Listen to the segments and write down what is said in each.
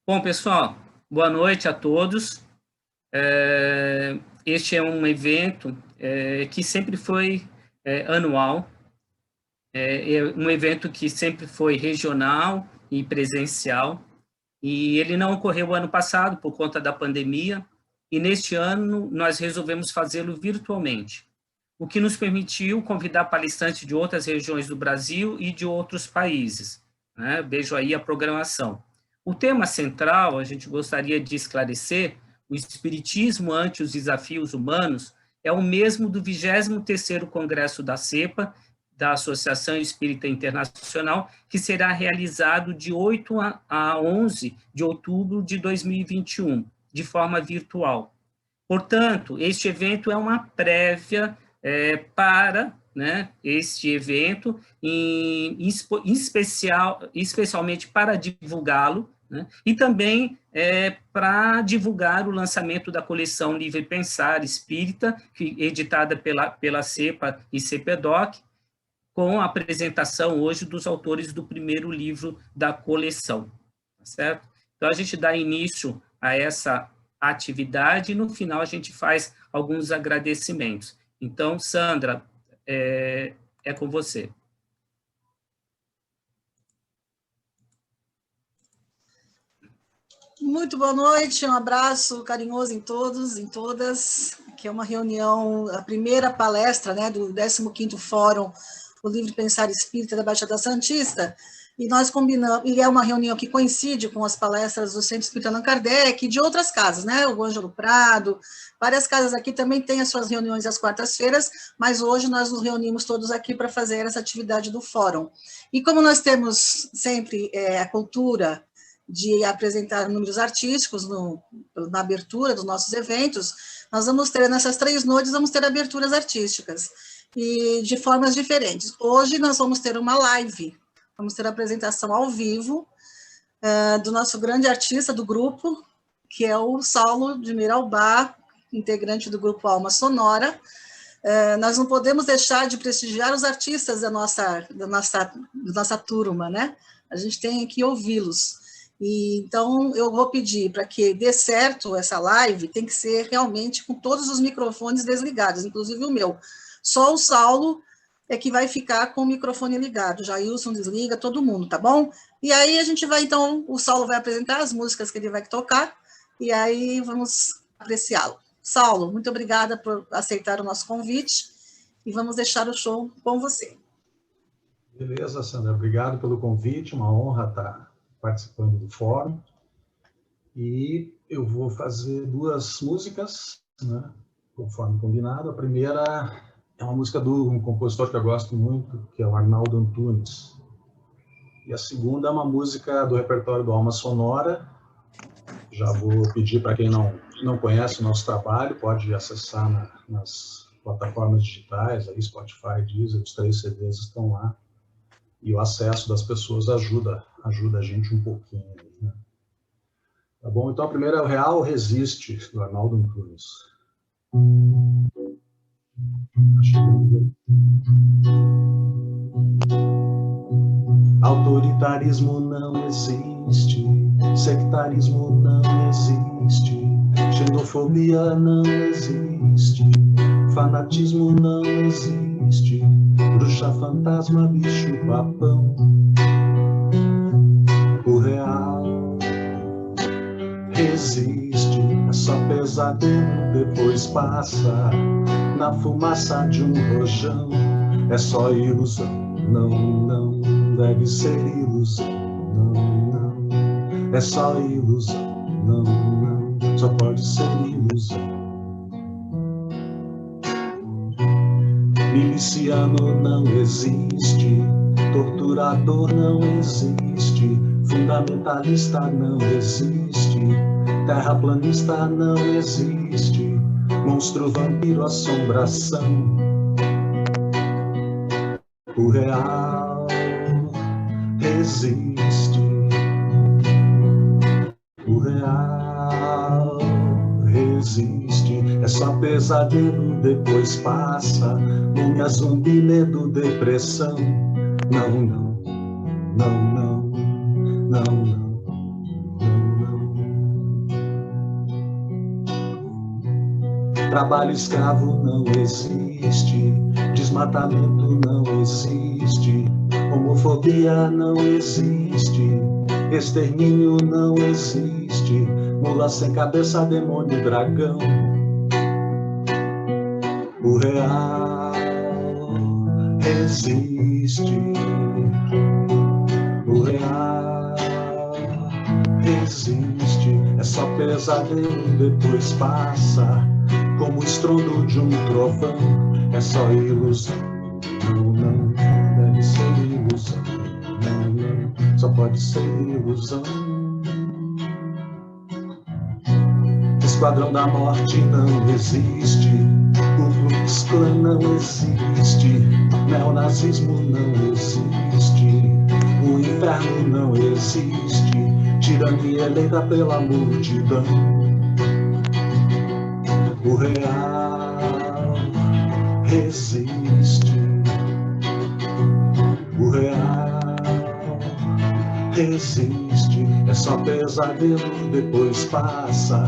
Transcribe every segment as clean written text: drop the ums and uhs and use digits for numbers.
Bom, pessoal, boa noite a todos. Este é um evento que sempre foi anual, é um evento que sempre foi regional e presencial, e ele não ocorreu ano passado por conta da pandemia, e neste ano nós resolvemos fazê-lo virtualmente, o que nos permitiu convidar palestrantes de outras regiões do Brasil e de outros países, né? Vejo aí a programação. O tema central, a gente gostaria de esclarecer, o Espiritismo ante os desafios humanos, é o mesmo do 23º Congresso da CEPA, da Associação Espírita Internacional, que será realizado de 8 a 11 de outubro de 2021, de forma virtual. Portanto, este evento é uma prévia para, né, este evento, especialmente para divulgá-lo, né, e também para divulgar o lançamento da coleção Livre Pensar Espírita, editada pela CEPA e CEPEDOC, com a apresentação hoje dos autores do primeiro livro da coleção, certo? Então, a gente dá início a essa atividade e, no final, a gente faz alguns agradecimentos. Então, Sandra, é com você. Muito boa noite, um abraço carinhoso em todos, em todas, que é uma reunião, a primeira palestra, né, do 15º Fórum, o Livre Pensar Espírita da Baixada Santista, e nós combinamos, e é uma reunião que coincide com as palestras do Centro Espírita Allan Kardec e de outras casas, né, o Ângelo Prado, várias casas aqui também têm as suas reuniões às quartas-feiras, mas hoje nós nos reunimos todos aqui para fazer essa atividade do fórum. E como nós temos sempre a cultura de apresentar números artísticos na abertura dos nossos eventos, nós vamos ter, nessas 3 noites, vamos ter aberturas artísticas, e de formas diferentes. Hoje nós vamos ter uma live, vamos ter a apresentação ao vivo do nosso grande artista do grupo, que é o Saulo de Miraubá, integrante do grupo Alma Sonora. Nós não podemos deixar de prestigiar os artistas da nossa turma, né? A gente tem que ouvi-los. E, então, eu vou pedir para que dê certo essa live, tem que ser realmente com todos os microfones desligados, inclusive o meu. Só o Saulo é que vai ficar com o microfone ligado, Jailson desliga, todo mundo, tá bom? E aí a gente vai, então, o Saulo vai apresentar as músicas que ele vai tocar, e aí vamos apreciá-lo. Saulo, muito obrigada por aceitar o nosso convite, e vamos deixar o show com você. Beleza, Sandra, obrigado pelo convite, uma honra estar participando do fórum, e eu vou fazer 2 músicas, né, conforme combinado. A primeira é uma música de um compositor que eu gosto muito, que é o Arnaldo Antunes, e a segunda é uma música do repertório do Alma Sonora. Já vou pedir para quem não conhece o nosso trabalho, pode acessar nas plataformas digitais, aí Spotify, Deezer, os 3 CDs estão lá, e o acesso das pessoas ajuda a gente um pouquinho, né? Tá bom? Então a primeira é o Real Resiste, do Arnaldo Antunes. Autoritarismo não existe, sectarismo não existe, xenofobia não existe, fanatismo não existe, bruxa, fantasma, bicho, papão. O real resiste, é só pesadelo, depois passa na fumaça de um rojão. É só ilusão, não deve ser ilusão, não, é só ilusão, não, só pode ser ilusão. Miliciano não existe, torturador não existe, fundamentalista não existe, terraplanista não existe, monstro, vampiro, assombração. O real resiste, o real resiste, é só pesadelo, depois passa, múmia, zumbi, medo, depressão. Não, não, não, não, não, não, não, não. Trabalho escravo não existe, desmatamento não existe, homofobia não existe, extermínio não existe, mula sem cabeça, demônio, dragão. O real resiste, o real resiste, é só pesadelo, depois passa, como o estrondo de um trovão, é só ilusão, não, não, deve ser ilusão, não, não, só pode ser ilusão. Esquadrão da morte não existe, o Ku Klux Klan não existe, neonazismo não existe, o inferno não existe, tirania eleita pela multidão. O real resiste, o real resiste, é só pesadelo, depois passa,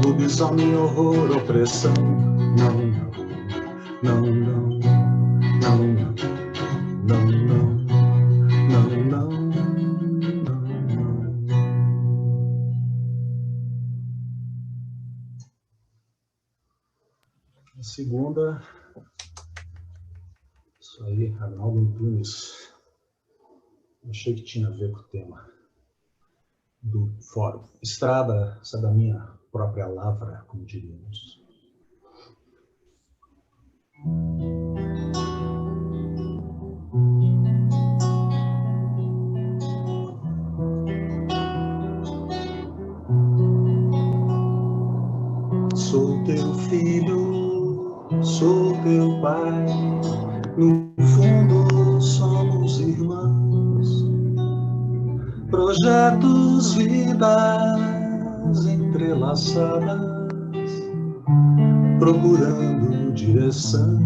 lobisomem, horror, opressão. Não, não, não, não, não, não, não, não. A segunda, isso aí, Arnaldo Antunes. Achei que tinha a ver com o tema do fórum. Estrada, essa é da minha própria lavra, como diríamos. Sou teu filho, sou teu pai, no fundo somos irmãos, projetos, vidas entrelaçadas, procurando direção.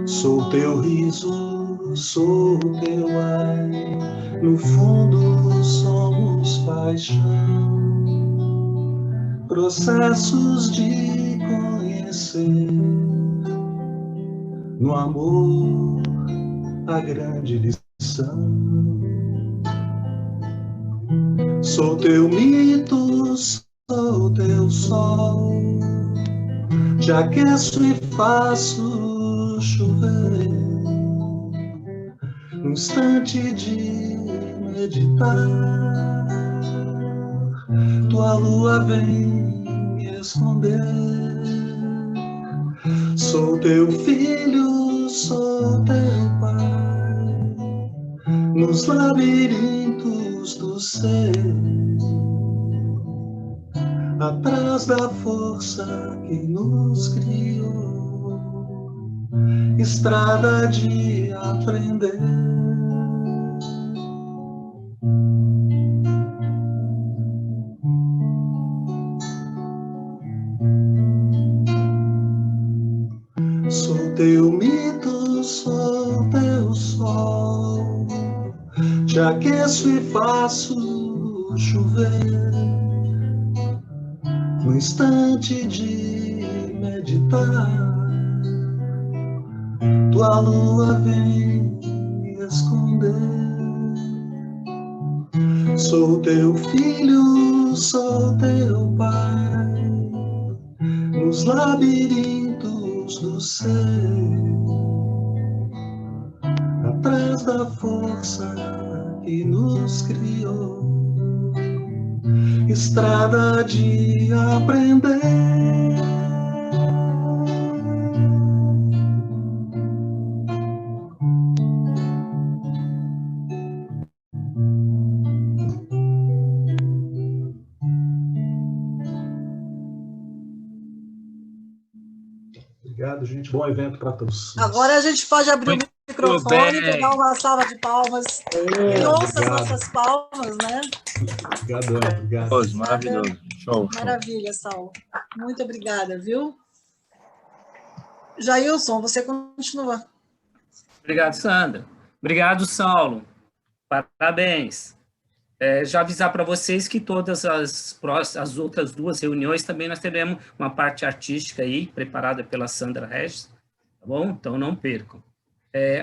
Sou teu riso, sou teu ar, no fundo somos paixão, processos de conhecer, no amor a grande lição. Sou teu mito, sou teu sol, te aqueço e faço chover, num instante de meditar, tua lua vem me esconder. Sou teu filho, sou teu pai, nos labirintos do ser, atrás da força que nos criou, estrada de aprender. Sou teu mito, sou teu sol, te aqueço e faço chover, no instante de meditar, tua lua vem me esconder. Sou teu filho, sou teu pai, nos labirintos do ser, atrás da força que nos criou, estrada de aprender. Obrigado, gente. Bom evento para todos. Agora a gente pode abrir o microfone e dar uma salva de palmas. E ouça as nossas palmas, né? Obrigado, obrigado. Maravilhoso. Show. Maravilha, Saulo. Muito obrigada, viu? Jailson, você continua. Obrigado, Sandra. Obrigado, Saulo. Parabéns. Já avisar para vocês que todas as outras 2 reuniões também nós teremos uma parte artística aí, preparada pela Sandra Regis, tá bom? Então, não percam.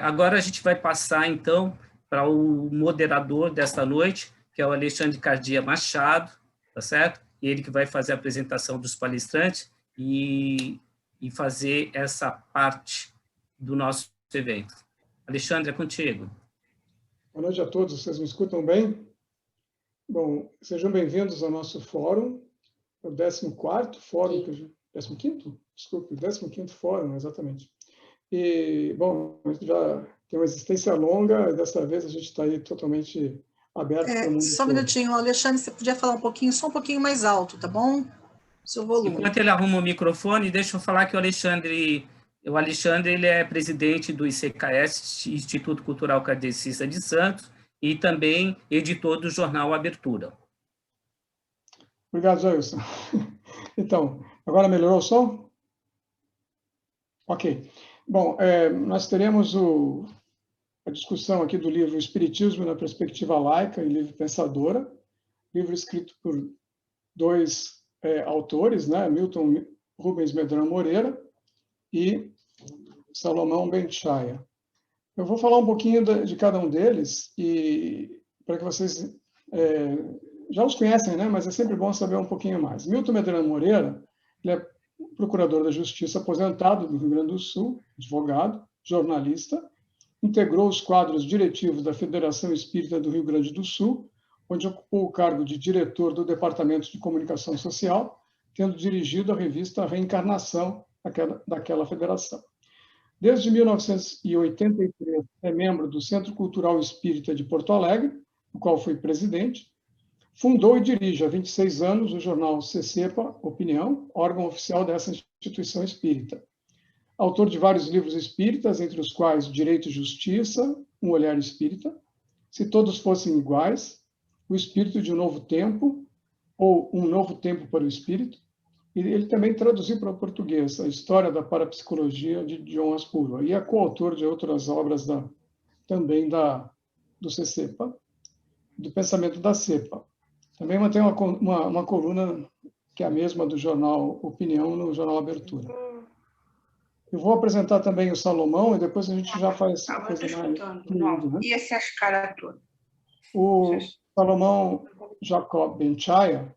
Agora a gente vai passar, então, para o moderador desta noite, que é o Alexandre Cardia Machado, tá certo? Ele que vai fazer a apresentação dos palestrantes e fazer essa parte do nosso evento. Alexandre, é contigo. Boa noite a todos, vocês me escutam bem? Bom, sejam bem-vindos ao nosso fórum, o 14º fórum, 15º? Desculpe, 15º fórum, exatamente. E, bom, a gente já tem uma existência longa, e dessa vez a gente está aí totalmente aberto para o mundo. Só um minutinho, Alexandre, você podia falar só um pouquinho mais alto, tá bom? Seu volume. Enquanto ele arruma o microfone, deixa eu falar que o Alexandre ele é presidente do ICKS, Instituto Cultural Kardecista de Santos, e também editor do jornal Abertura. Obrigado, Jailson. Então, agora melhorou o som? Ok. Bom, nós teremos a discussão aqui do livro Espiritismo na Perspectiva Laica e Livre Pensadora, livro escrito por 2 autores, né? Milton Rubens Medrano Moreira e Salomão Ben-Shaya. Eu vou falar um pouquinho de cada um deles, e para que vocês já os conhecem, né? Mas é sempre bom saber um pouquinho mais. Milton Medrano Moreira, ele é procurador da Justiça aposentado do Rio Grande do Sul, advogado, jornalista, integrou os quadros diretivos da Federação Espírita do Rio Grande do Sul, onde ocupou o cargo de diretor do Departamento de Comunicação Social, tendo dirigido a revista Reencarnação daquela federação. Desde 1983, é membro do Centro Cultural Espírita de Porto Alegre, do qual foi presidente. Fundou e dirige há 26 anos o jornal CCEPA Opinião, órgão oficial dessa instituição espírita. Autor de vários livros espíritas, entre os quais Direito e Justiça, Um Olhar Espírita, Se Todos Fossem Iguais, O Espírito de um Novo Tempo, ou Um Novo Tempo para o Espírito. E ele também traduziu para o português a História da Parapsicologia de John Aspuro, e é coautor de outras obras também do CCEPA, do pensamento da CEPA. Também mantém uma coluna que é a mesma do jornal Opinião, no jornal Abertura. Eu vou apresentar também o Salomão, e depois a gente já faz coisa mais fluida, né? E essas caras todas? O Salomão Jacob Ben-Shaya,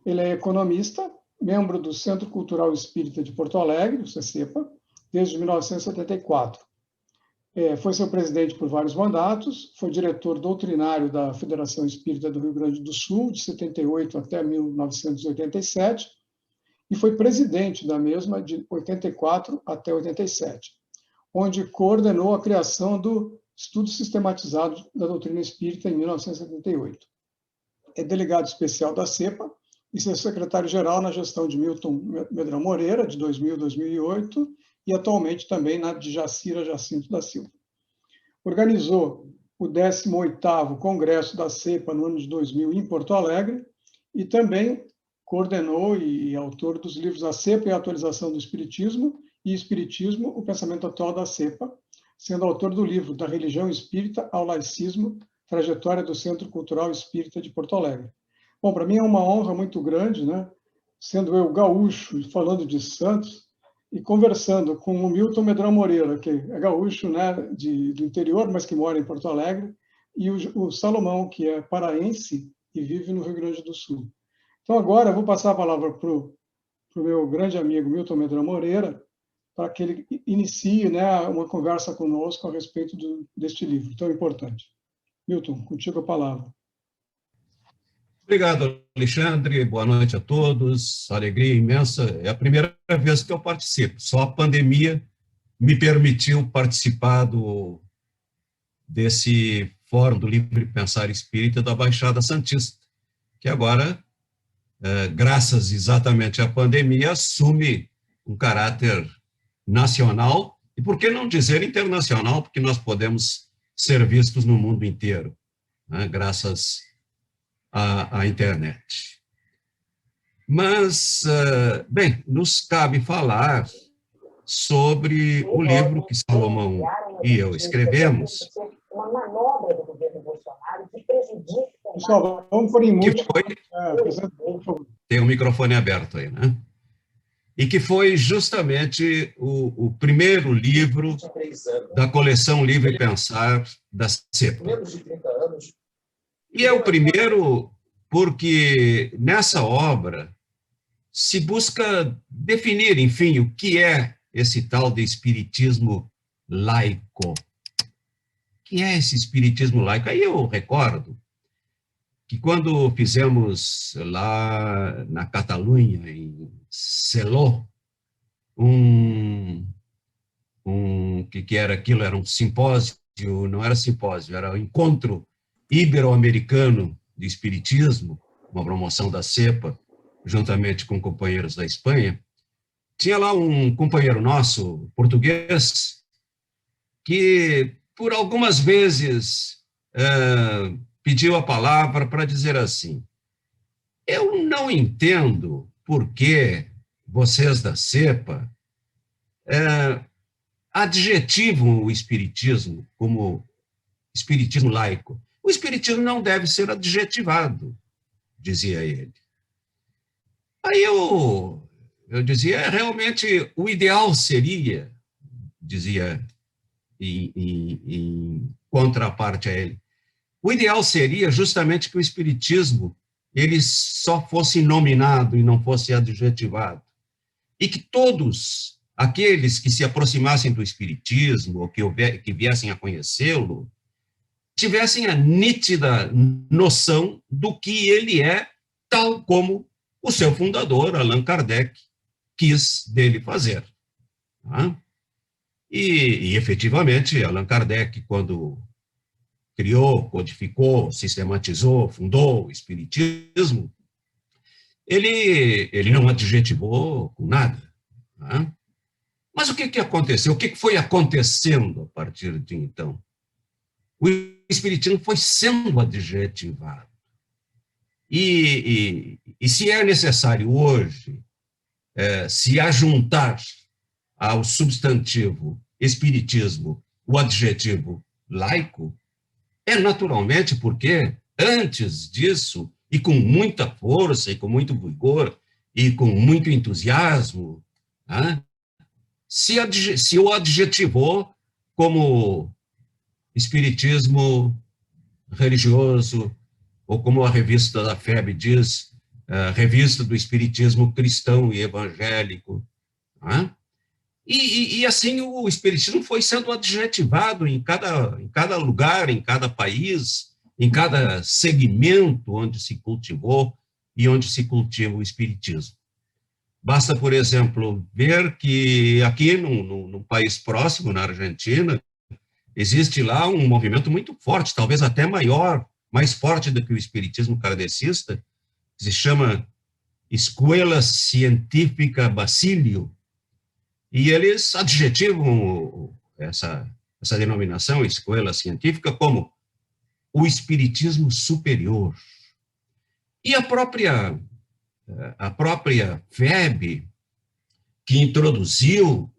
ele é economista, membro do Centro Cultural Espírita de Porto Alegre, o CCEPA, desde 1974. Foi seu presidente por vários mandatos, foi diretor doutrinário da Federação Espírita do Rio Grande do Sul, de 78 até 1987, e foi presidente da mesma de 84 até 87, onde coordenou a criação do Estudo Sistematizado da Doutrina Espírita em 1978. É delegado especial da CEPA e seu secretário-geral na gestão de Milton Medrano Moreira, de 2000 a 2008, e atualmente também na de Jacira Jacinto da Silva. Organizou o 18º Congresso da CEPA no ano de 2000 em Porto Alegre, e também coordenou e autor dos livros A CEPA e a Atualização do Espiritismo e Espiritismo, o Pensamento Atual da CEPA, sendo autor do livro Da Religião Espírita ao Laicismo, Trajetória do Centro Cultural Espírita de Porto Alegre. Bom, para mim é uma honra muito grande, né? Sendo eu gaúcho e falando de Santos, e conversando com o Milton Medrano Moreira, que é gaúcho, né, do interior, mas que mora em Porto Alegre, e o Salomão, que é paraense e vive no Rio Grande do Sul. Então, agora eu vou passar a palavra para o meu grande amigo Milton Medrano Moreira, para que ele inicie, né, uma conversa conosco a respeito deste livro tão importante. Milton, contigo a palavra. Obrigado, Alexandre. Boa noite a todos. Alegria imensa. É a primeira vez que eu participo. Só a pandemia me permitiu participar desse Fórum do Livre Pensar Espírita da Baixada Santista, que agora, graças exatamente à pandemia, assume um caráter nacional e, por que não dizer, internacional, porque nós podemos ser vistos no mundo inteiro, né, graças à internet. Mas, bem, nos cabe falar sobre o livro que Salomão e eu escrevemos. Uma manobra do governo Bolsonaro que prejudica Pessoal, vamos por em que mute. foi... Tem o microfone aberto aí, né? E que foi justamente o primeiro livro da coleção Livre Pensar da CEPA. E é o primeiro porque nessa obra se busca definir, enfim, o que é esse tal de espiritismo laico. O que é esse espiritismo laico? Aí eu recordo que quando fizemos lá na Catalunha, em Seló, que era aquilo? Era um simpósio, não era simpósio, era um encontro ibero-americano de espiritismo, uma promoção da CEPA, juntamente com companheiros da Espanha. Tinha lá um companheiro nosso, português, que por algumas vezes pediu a palavra para dizer assim: eu não entendo por que vocês da CEPA adjetivam o espiritismo como espiritismo laico. O espiritismo não deve ser adjetivado, dizia ele. Aí eu dizia, realmente o ideal seria, dizia em contraparte a ele, o ideal seria justamente que o espiritismo ele só fosse nominado e não fosse adjetivado. E que todos aqueles que se aproximassem do espiritismo, ou que viessem a conhecê-lo, tivessem a nítida noção do que ele é, tal como o seu fundador, Allan Kardec, quis dele fazer. Tá? E, efetivamente, Allan Kardec, quando criou, codificou, sistematizou, fundou o espiritismo, ele não adjetivou com nada. Tá? Mas o que aconteceu? O que foi acontecendo a partir de então? O espiritismo foi sendo adjetivado. E se é necessário hoje se ajuntar ao substantivo espiritismo o adjetivo laico, é naturalmente porque, antes disso, e com muita força, e com muito vigor, e com muito entusiasmo, né, se o adjetivou como espiritismo religioso, ou como a revista da FEB diz, revista do espiritismo cristão e evangélico. Né? E assim o espiritismo foi sendo adjetivado em cada lugar, em cada país, em cada segmento onde se cultivou e onde se cultiva o espiritismo. Basta, por exemplo, ver que aqui, num país próximo, na Argentina, existe lá um movimento muito forte, talvez até maior, mais forte do que o espiritismo kardecista, que se chama Escola Científica Basílio, e eles adjetivam essa denominação, Escola Científica, como o espiritismo superior. E a própria FEB, que introduziu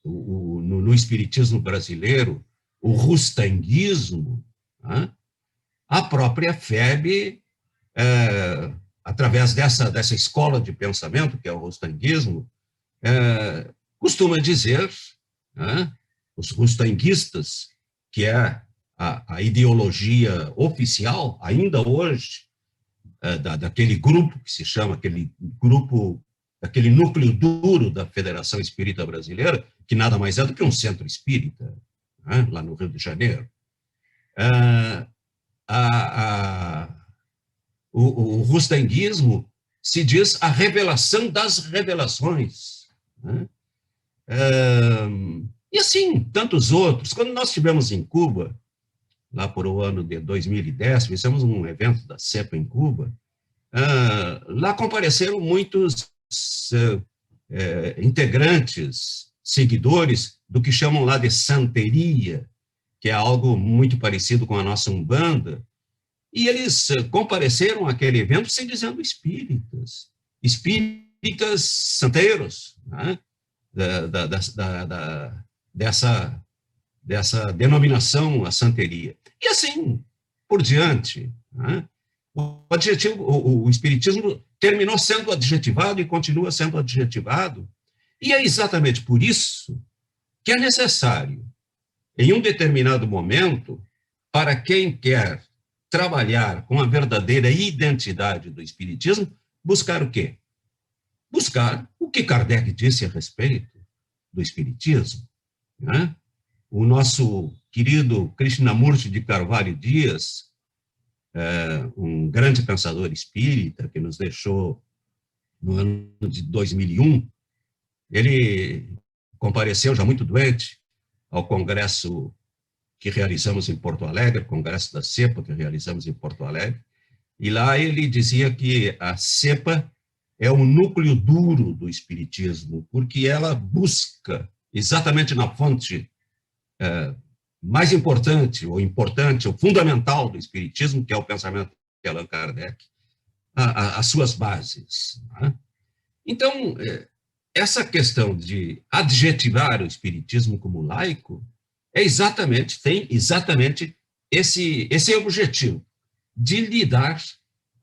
no espiritismo brasileiro o rustanguismo, né? A própria FEB, através dessa escola de pensamento, que é o rustanguismo, costuma dizer, né, os rustanguistas, que é a ideologia oficial, ainda hoje, daquele grupo que se chama, aquele núcleo duro da Federação Espírita Brasileira, que nada mais é do que um centro espírita, né, lá no Rio de Janeiro. O rustanguismo se diz a revelação das revelações. Né? E assim, tantos outros. Quando nós estivemos em Cuba, lá por o ano de 2010, fizemos um evento da CEPA em Cuba, lá compareceram muitos integrantes, seguidores do que chamam lá de santeria, que é algo muito parecido com a nossa Umbanda, e eles compareceram àquele evento sem dizendo espíritas santeiros, né? Dessa denominação, a santeria. E assim, por diante. Né? O espiritismo terminou sendo adjetivado e continua sendo adjetivado, e é exatamente por isso que é necessário, em um determinado momento, para quem quer trabalhar com a verdadeira identidade do espiritismo, buscar o quê? Buscar o que Kardec disse a respeito do espiritismo. Né? O nosso querido Krishnamurti de Carvalho Dias, um grande pensador espírita que nos deixou no ano de 2001, ele compareceu já muito doente ao congresso que realizamos em Porto Alegre, congresso da CEPA que realizamos em Porto Alegre, e lá ele dizia que a CEPA é o núcleo duro do espiritismo, porque ela busca exatamente na fonte mais importante, ou fundamental do espiritismo, que é o pensamento de Allan Kardec, as suas bases. Né? Então, essa questão de adjetivar o espiritismo como laico tem exatamente esse objetivo, de lhe dar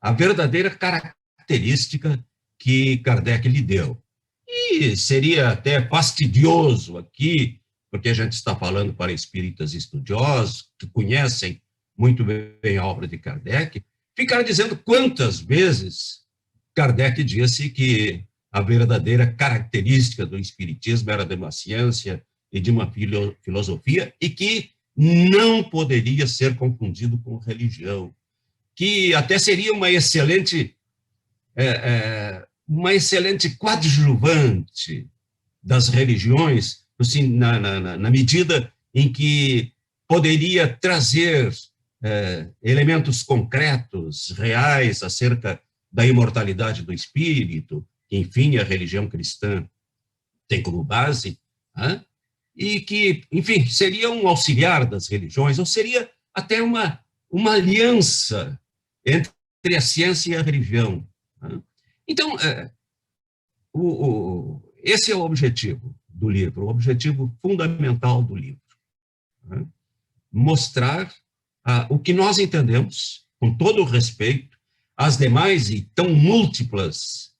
a verdadeira característica que Kardec lhe deu. E seria até fastidioso aqui, porque a gente está falando para espíritas estudiosos, que conhecem muito bem a obra de Kardec, ficar dizendo quantas vezes Kardec disse que a verdadeira característica do espiritismo era de uma ciência e de uma filosofia, e que não poderia ser confundido com religião, que até seria uma excelente coadjuvante das religiões, assim, na medida em que poderia trazer elementos concretos, reais, acerca da imortalidade do espírito, que, enfim, a religião cristã tem como base, e que, enfim, seria um auxiliar das religiões, ou seria até uma aliança entre a ciência e a religião. Então, esse é o objetivo do livro, o objetivo fundamental do livro. Mostrar o que nós entendemos, com todo o respeito, às demais e tão múltiplas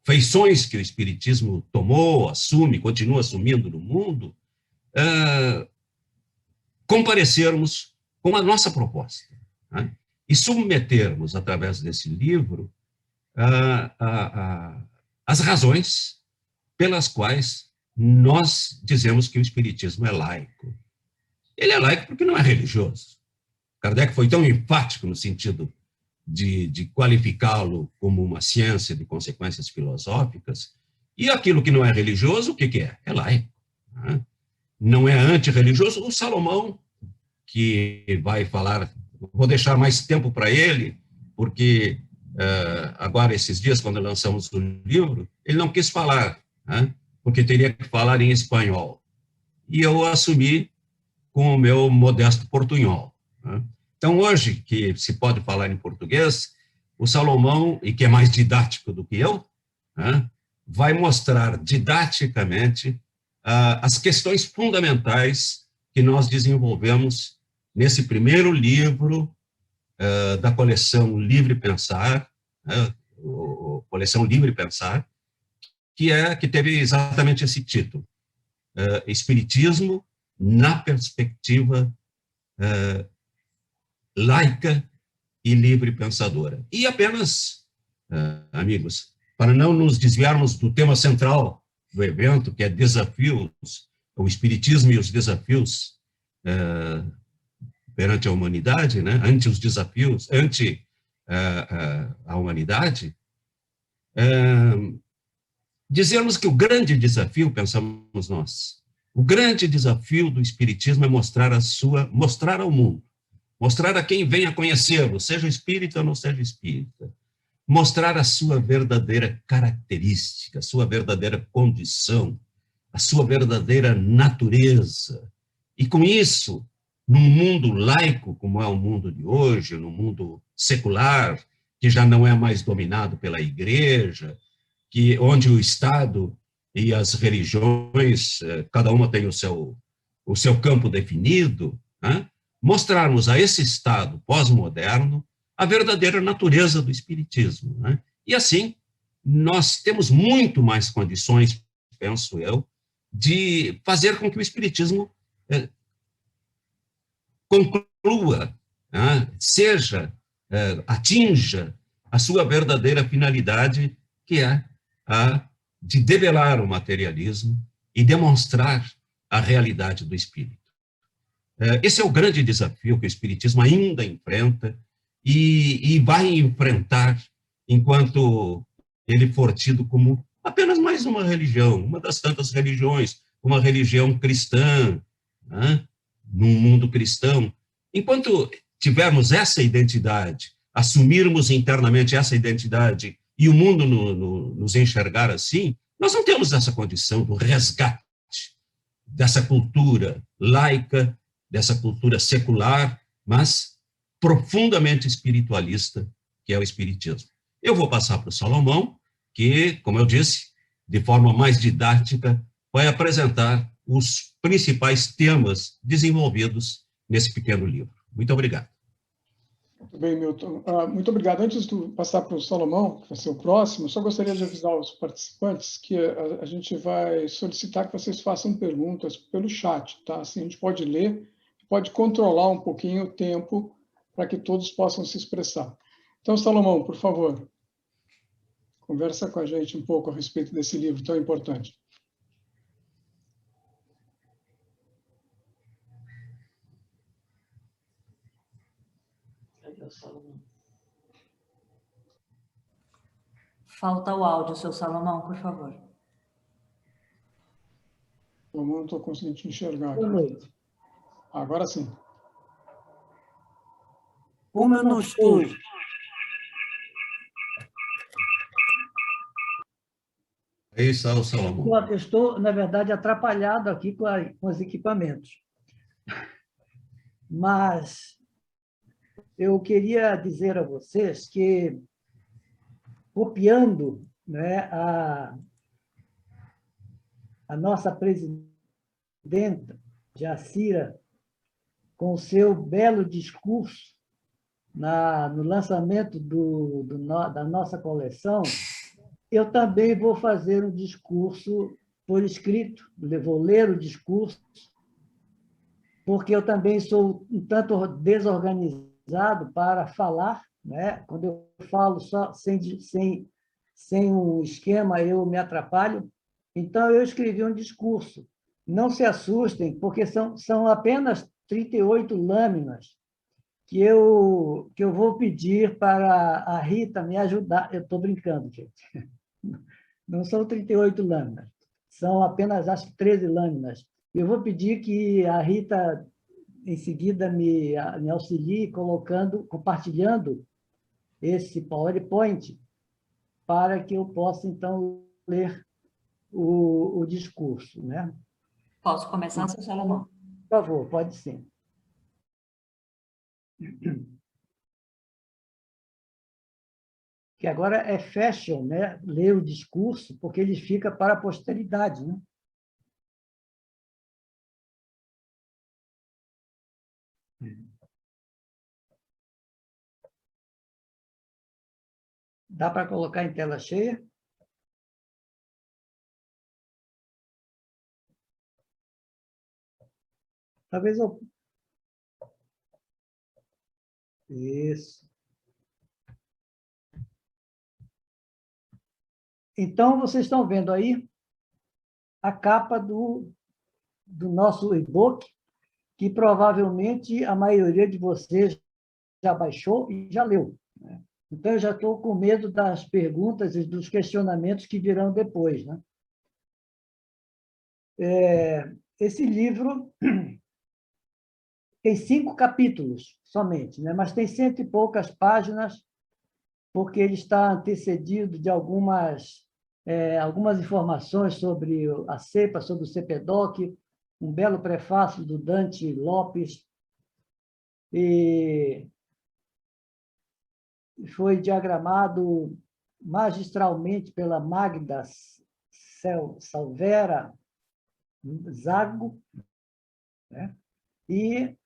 feições que o espiritismo tomou, assume, continua assumindo no mundo, comparecermos com a nossa proposta, né? E submetermos, através desse livro, as razões pelas quais nós dizemos que o espiritismo é laico. Ele é laico porque não é religioso. Kardec foi tão enfático no sentido de qualificá-lo como uma ciência de consequências filosóficas, e aquilo que não é religioso, o que é? É laico. Né? Não é antirreligioso. O Salomão, que vai falar, vou deixar mais tempo para ele, porque agora, esses dias, quando lançamos o livro, ele não quis falar, né? Porque teria que falar em espanhol. E eu assumi com o meu modesto portunhol. Né? Então, hoje, que se pode falar em português, o Salomão, e que é mais didático do que eu, né, vai mostrar didaticamente as questões fundamentais que nós desenvolvemos nesse primeiro livro da coleção Livre Pensar, né, coleção Livre Pensar, que teve exatamente esse título, Espiritismo na perspectiva laica e livre pensadora. E apenas, amigos, para não nos desviarmos do tema central do evento, que é desafios, o espiritismo e os desafios perante a humanidade, né? Ante os desafios, ante a humanidade, dizermos que o grande desafio, pensamos nós, o grande desafio do espiritismo é mostrar ao mundo, mostrar a quem venha conhecê-lo, seja espírita ou não seja espírita, mostrar a sua verdadeira característica, a sua verdadeira condição, a sua verdadeira natureza. E com isso, num mundo laico, como é o mundo de hoje, num mundo secular, que já não é mais dominado pela igreja, onde o Estado e as religiões, cada uma tem o seu campo definido, né? mostrarmos a esse Estado pós-moderno a verdadeira natureza do espiritismo, né? E assim, nós temos muito mais condições, penso eu, de fazer com que o espiritismo conclua, né? Atinja a sua verdadeira finalidade, que é a de debelar o materialismo e demonstrar a realidade do espírito. Esse é o grande desafio que o espiritismo ainda enfrenta e vai enfrentar enquanto ele for tido como apenas mais uma religião, uma das tantas religiões, uma religião cristã, né, num mundo cristão. Enquanto tivermos essa identidade, assumirmos internamente essa identidade e o mundo nos enxergar assim, nós não temos essa condição do resgate dessa cultura laica, dessa cultura secular, mas profundamente espiritualista, que é o espiritismo. Eu vou passar para o Salomão, que, como eu disse, de forma mais didática, vai apresentar os principais temas desenvolvidos nesse pequeno livro. Muito obrigado. Muito bem, Milton. Muito obrigado. Antes de passar para o Salomão, que vai ser o próximo, só gostaria de avisar os participantes que a gente vai solicitar que vocês façam perguntas pelo chat, tá? Assim a gente pode ler, pode controlar um pouquinho o tempo para que todos possam se expressar. Então, Salomão, por favor, conversa com a gente um pouco a respeito desse livro tão importante. Falta o áudio, seu Salomão, por favor. Salomão, não estou conseguindo te enxergar. Boa noite. Agora sim. Como eu não estou... Aí está o Salomão. Eu estou, na verdade, atrapalhado aqui com os equipamentos. Mas eu queria dizer a vocês que, copiando, né, a nossa presidenta, Jacira, com o seu belo discurso no lançamento da nossa coleção, eu também vou fazer um discurso por escrito, vou ler o discurso, porque eu também sou um tanto desorganizado para falar, né? Quando eu falo só sem um esquema, eu me atrapalho. Então, eu escrevi um discurso. Não se assustem, porque são apenas 38 lâminas que eu vou pedir para a Rita me ajudar. Eu estou brincando, gente. Não são 38 lâminas, são apenas, acho que 13 lâminas. Eu vou pedir que a Rita, em seguida, me auxilie compartilhando esse PowerPoint para que eu possa, então, ler o discurso, né? Posso começar, seu Salomão? Por favor, pode sim. Que agora é fashion, né? Ler o discurso, porque ele fica para a posteridade, né? Dá para colocar em tela cheia? Talvez eu... Isso. Então, vocês estão vendo aí a capa do nosso e-book, que provavelmente a maioria de vocês já baixou e já leu, né? Então, eu já estou com medo das perguntas e dos questionamentos que virão depois, né? Esse livro tem 5 capítulos somente, né? Mas tem 100 e poucas páginas, porque ele está antecedido de algumas informações sobre a CEPA, sobre o CPDOC, um belo prefácio do Dante Lopes, e foi diagramado magistralmente pela Magda Salvera Zago, né? E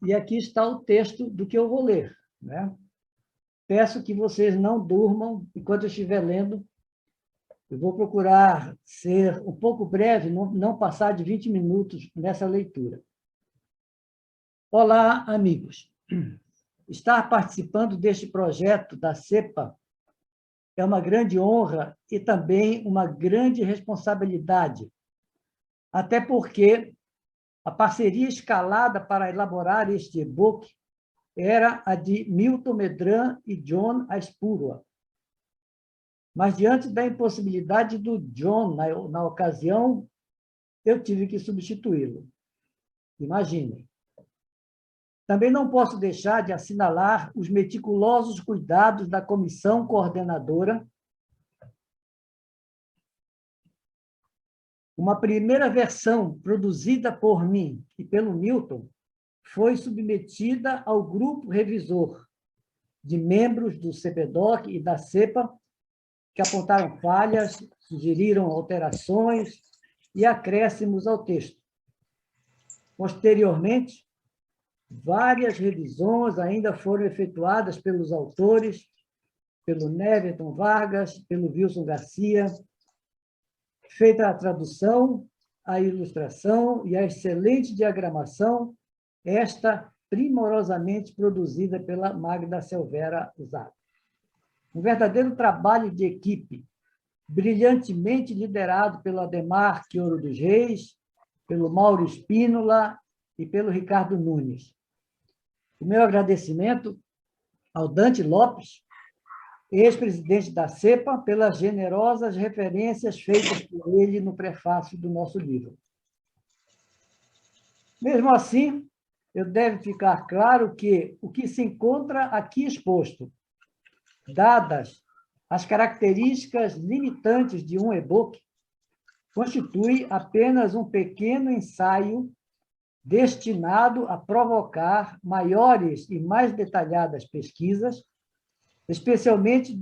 e aqui está o texto do que eu vou ler, né? Peço que vocês não durmam enquanto eu estiver lendo. Eu vou procurar ser um pouco breve, não passar de 20 minutos nessa leitura. Olá, amigos. Estar participando deste projeto da CEPA é uma grande honra e também uma grande responsabilidade, até porque a parceria escalada para elaborar este e-book era a de Milton Medran e John Aspurua. Mas, diante da impossibilidade do John, na ocasião, eu tive que substituí-lo. Imaginem. Também não posso deixar de assinalar os meticulosos cuidados da comissão coordenadora. Uma primeira versão produzida por mim e pelo Milton foi submetida ao grupo revisor de membros do CPDOC e da CEPA, que apontaram falhas, sugeriram alterações e acréscimos ao texto. Posteriormente, várias revisões ainda foram efetuadas pelos autores, pelo Neverton Vargas, pelo Wilson Garcia, feita a tradução, a ilustração e a excelente diagramação, esta primorosamente produzida pela Magda Silveira Zago. Um verdadeiro trabalho de equipe, brilhantemente liderado pelo Ademar Quioro dos Reis, pelo Mauro Espínola e pelo Ricardo Nunes. O meu agradecimento ao Dante Lopes, ex-presidente da CEPA, pelas generosas referências feitas por ele no prefácio do nosso livro. Mesmo assim, eu deve ficar claro que o que se encontra aqui exposto, dadas as características limitantes de um e-book, constitui apenas um pequeno ensaio destinado a provocar maiores e mais detalhadas pesquisas, especialmente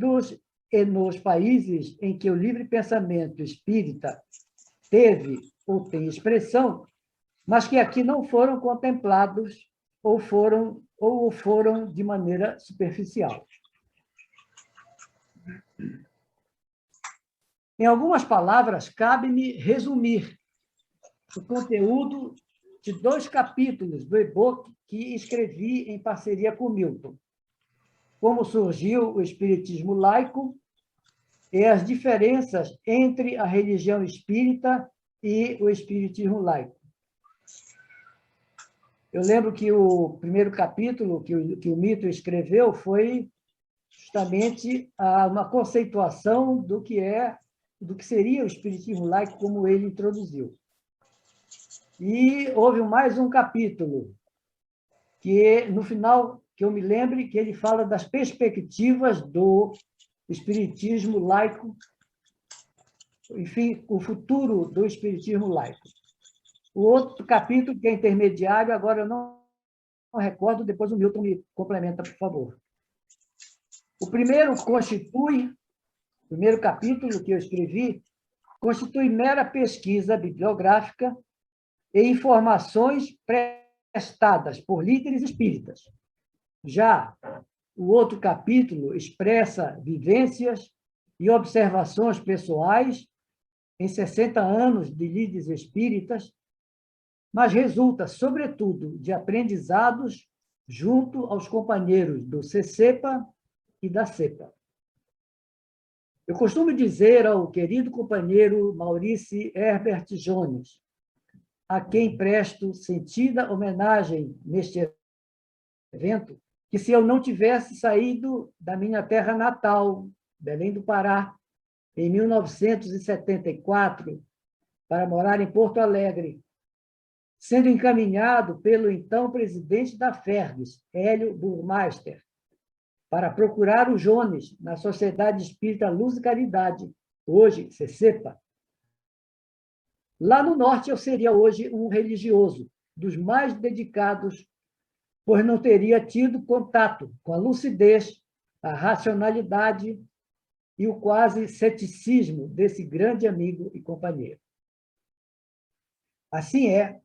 nos países em que o livre pensamento espírita teve ou tem expressão, mas que aqui não foram contemplados ou foram de maneira superficial. Em algumas palavras, cabe-me resumir o conteúdo de 2 capítulos do e-book que escrevi em parceria com Milton. Como surgiu o espiritismo laico e as diferenças entre a religião espírita e o espiritismo laico. Eu lembro que o primeiro capítulo que o Milton escreveu foi justamente uma conceituação do que seria o espiritismo laico como ele introduziu. E houve mais um capítulo que, no final, que eu me lembre, que ele fala das perspectivas do espiritismo laico, enfim, o futuro do espiritismo laico. O outro capítulo, que é intermediário, agora eu não recordo, depois o Milton me complementa, por favor. O primeiro capítulo que eu escrevi, constitui mera pesquisa bibliográfica e informações prestadas por líderes espíritas. Já o outro capítulo expressa vivências e observações pessoais em 60 anos de lides espíritas, mas resulta, sobretudo, de aprendizados junto aos companheiros do CCEPA e da CEPA. Eu costumo dizer ao querido companheiro Maurício Herbert Jones, a quem presto sentida homenagem neste evento, que se eu não tivesse saído da minha terra natal, Belém do Pará, em 1974, para morar em Porto Alegre, sendo encaminhado pelo então presidente da FERGS, Hélio Burmeister, para procurar o Jones na Sociedade Espírita Luz e Caridade, hoje CCEPA. Lá no norte eu seria hoje um religioso, dos mais dedicados, pois não teria tido contato com a lucidez, a racionalidade e o quase ceticismo desse grande amigo e companheiro. Assim é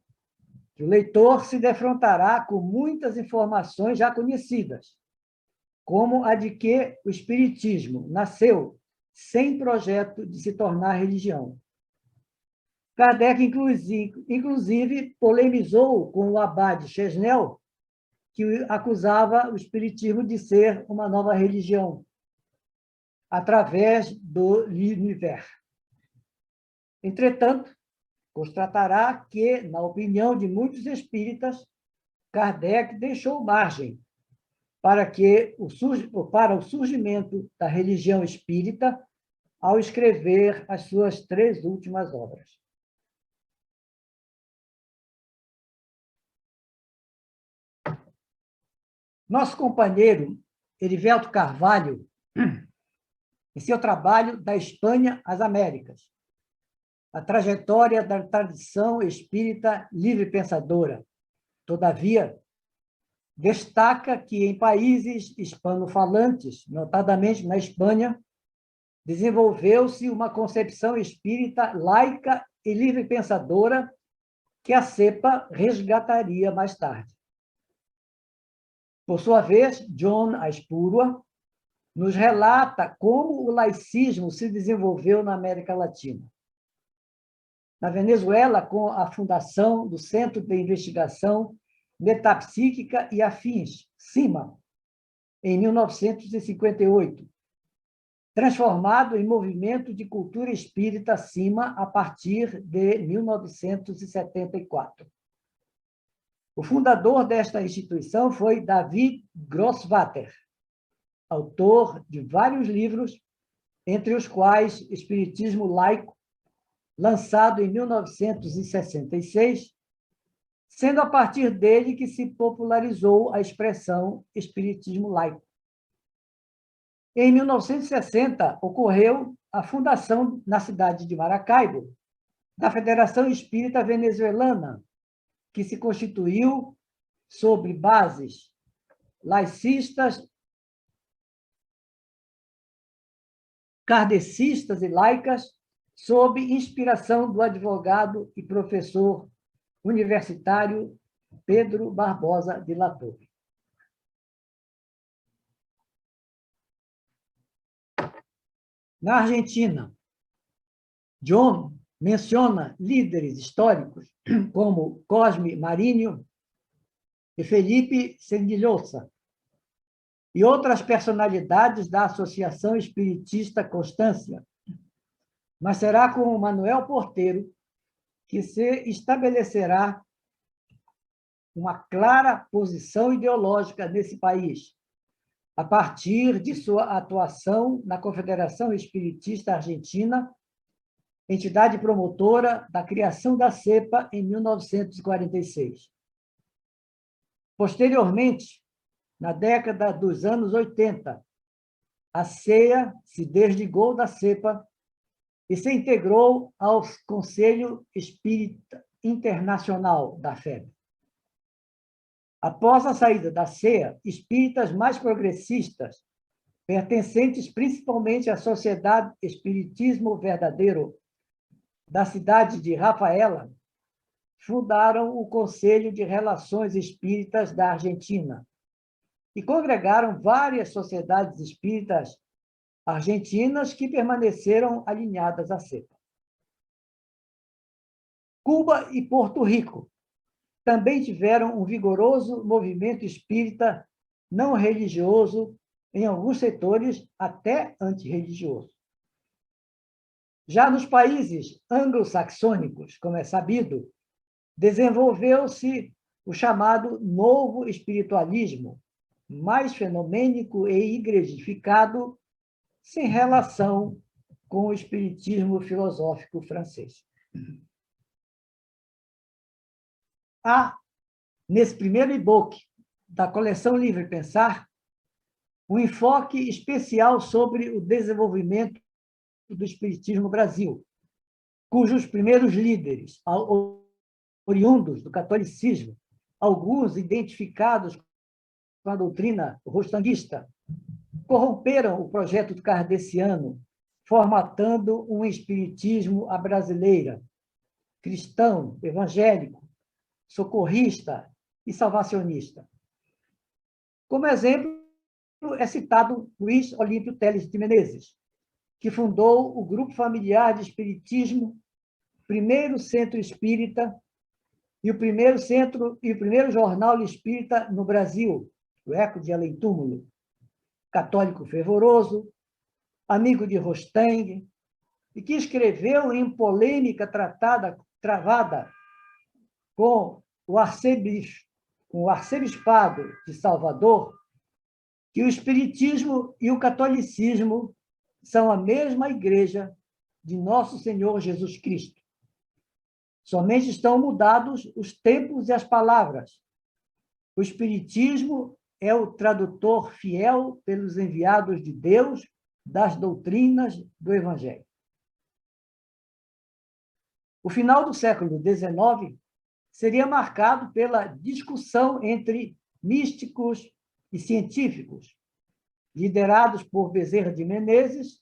que o leitor se defrontará com muitas informações já conhecidas, como a de que o Espiritismo nasceu sem projeto de se tornar religião. Kardec, inclusive, polemizou com o abade Chesnel, que acusava o Espiritismo de ser uma nova religião, através do L'Univers. Entretanto, constatará que, na opinião de muitos espíritas, Kardec deixou margem para o surgimento da religião espírita ao escrever as suas 3 últimas obras. Nosso companheiro Erivelto Carvalho, em seu trabalho Da Espanha às Américas, a trajetória da tradição espírita livre-pensadora, todavia, destaca que em países hispano-falantes, notadamente na Espanha, desenvolveu-se uma concepção espírita laica e livre-pensadora que a cepa resgataria mais tarde. Por sua vez, John Aspurua nos relata como o laicismo se desenvolveu na América Latina. Na Venezuela, com a fundação do Centro de Investigação Metapsíquica e Afins, CIMA, em 1958, transformado em Movimento de Cultura Espírita CIMA a partir de 1974. O fundador desta instituição foi David Grosswater, autor de vários livros, entre os quais Espiritismo Laico, lançado em 1966, sendo a partir dele que se popularizou a expressão espiritismo laico. Em 1960, ocorreu a fundação, na cidade de Maracaibo, da Federação Espírita Venezuelana, que se constituiu sobre bases laicistas, kardecistas e laicas, sob inspiração do advogado e professor universitário Pedro Barbosa de La Torre. Na Argentina, John menciona líderes históricos como Cosme Marinho e Felipe Sendillosa e outras personalidades da Associação Espiritista Constância, mas será com Manuel Porteiro que se estabelecerá uma clara posição ideológica nesse país, a partir de sua atuação na Confederação Espiritista Argentina, entidade promotora da criação da CEPA em 1946. Posteriormente, na década dos anos 80, a CEA se desligou da CEPA e se integrou ao Conselho Espírita Internacional da FEB. Após a saída da CEA, espíritas mais progressistas, pertencentes principalmente à Sociedade Espiritismo Verdadeiro da cidade de Rafaela, fundaram o Conselho de Relações Espíritas da Argentina e congregaram várias sociedades espíritas argentinas que permaneceram alinhadas à CEPA. Cuba e Porto Rico também tiveram um vigoroso movimento espírita não religioso, em alguns setores até antirreligioso. Já nos países anglo-saxônicos, como é sabido, desenvolveu-se o chamado novo espiritualismo, mais fenomênico e igrejificado, sem relação com o espiritismo filosófico francês. Há, nesse primeiro e-book da coleção Livre Pensar, um enfoque especial sobre o desenvolvimento do espiritismo no Brasil, cujos primeiros líderes, oriundos do catolicismo, alguns identificados com a doutrina rostanguista, corromperam o projeto kardeciano, formatando um espiritismo à brasileira, cristão, evangélico, socorrista e salvacionista. Como exemplo, é citado Luiz Olímpio Teles de Menezes, que fundou o Grupo Familiar de Espiritismo, primeiro centro espírita e o primeiro jornal espírita no Brasil, o Eco de Além Túmulo. Católico fervoroso, amigo de Rostand, e que escreveu em polêmica travada com o arcebispado de Salvador, que o Espiritismo e o Catolicismo são a mesma igreja de Nosso Senhor Jesus Cristo. Somente estão mudados os tempos e as palavras. O Espiritismo é o tradutor fiel pelos enviados de Deus das doutrinas do Evangelho. O final do século XIX seria marcado pela discussão entre místicos e científicos, liderados por Bezerra de Menezes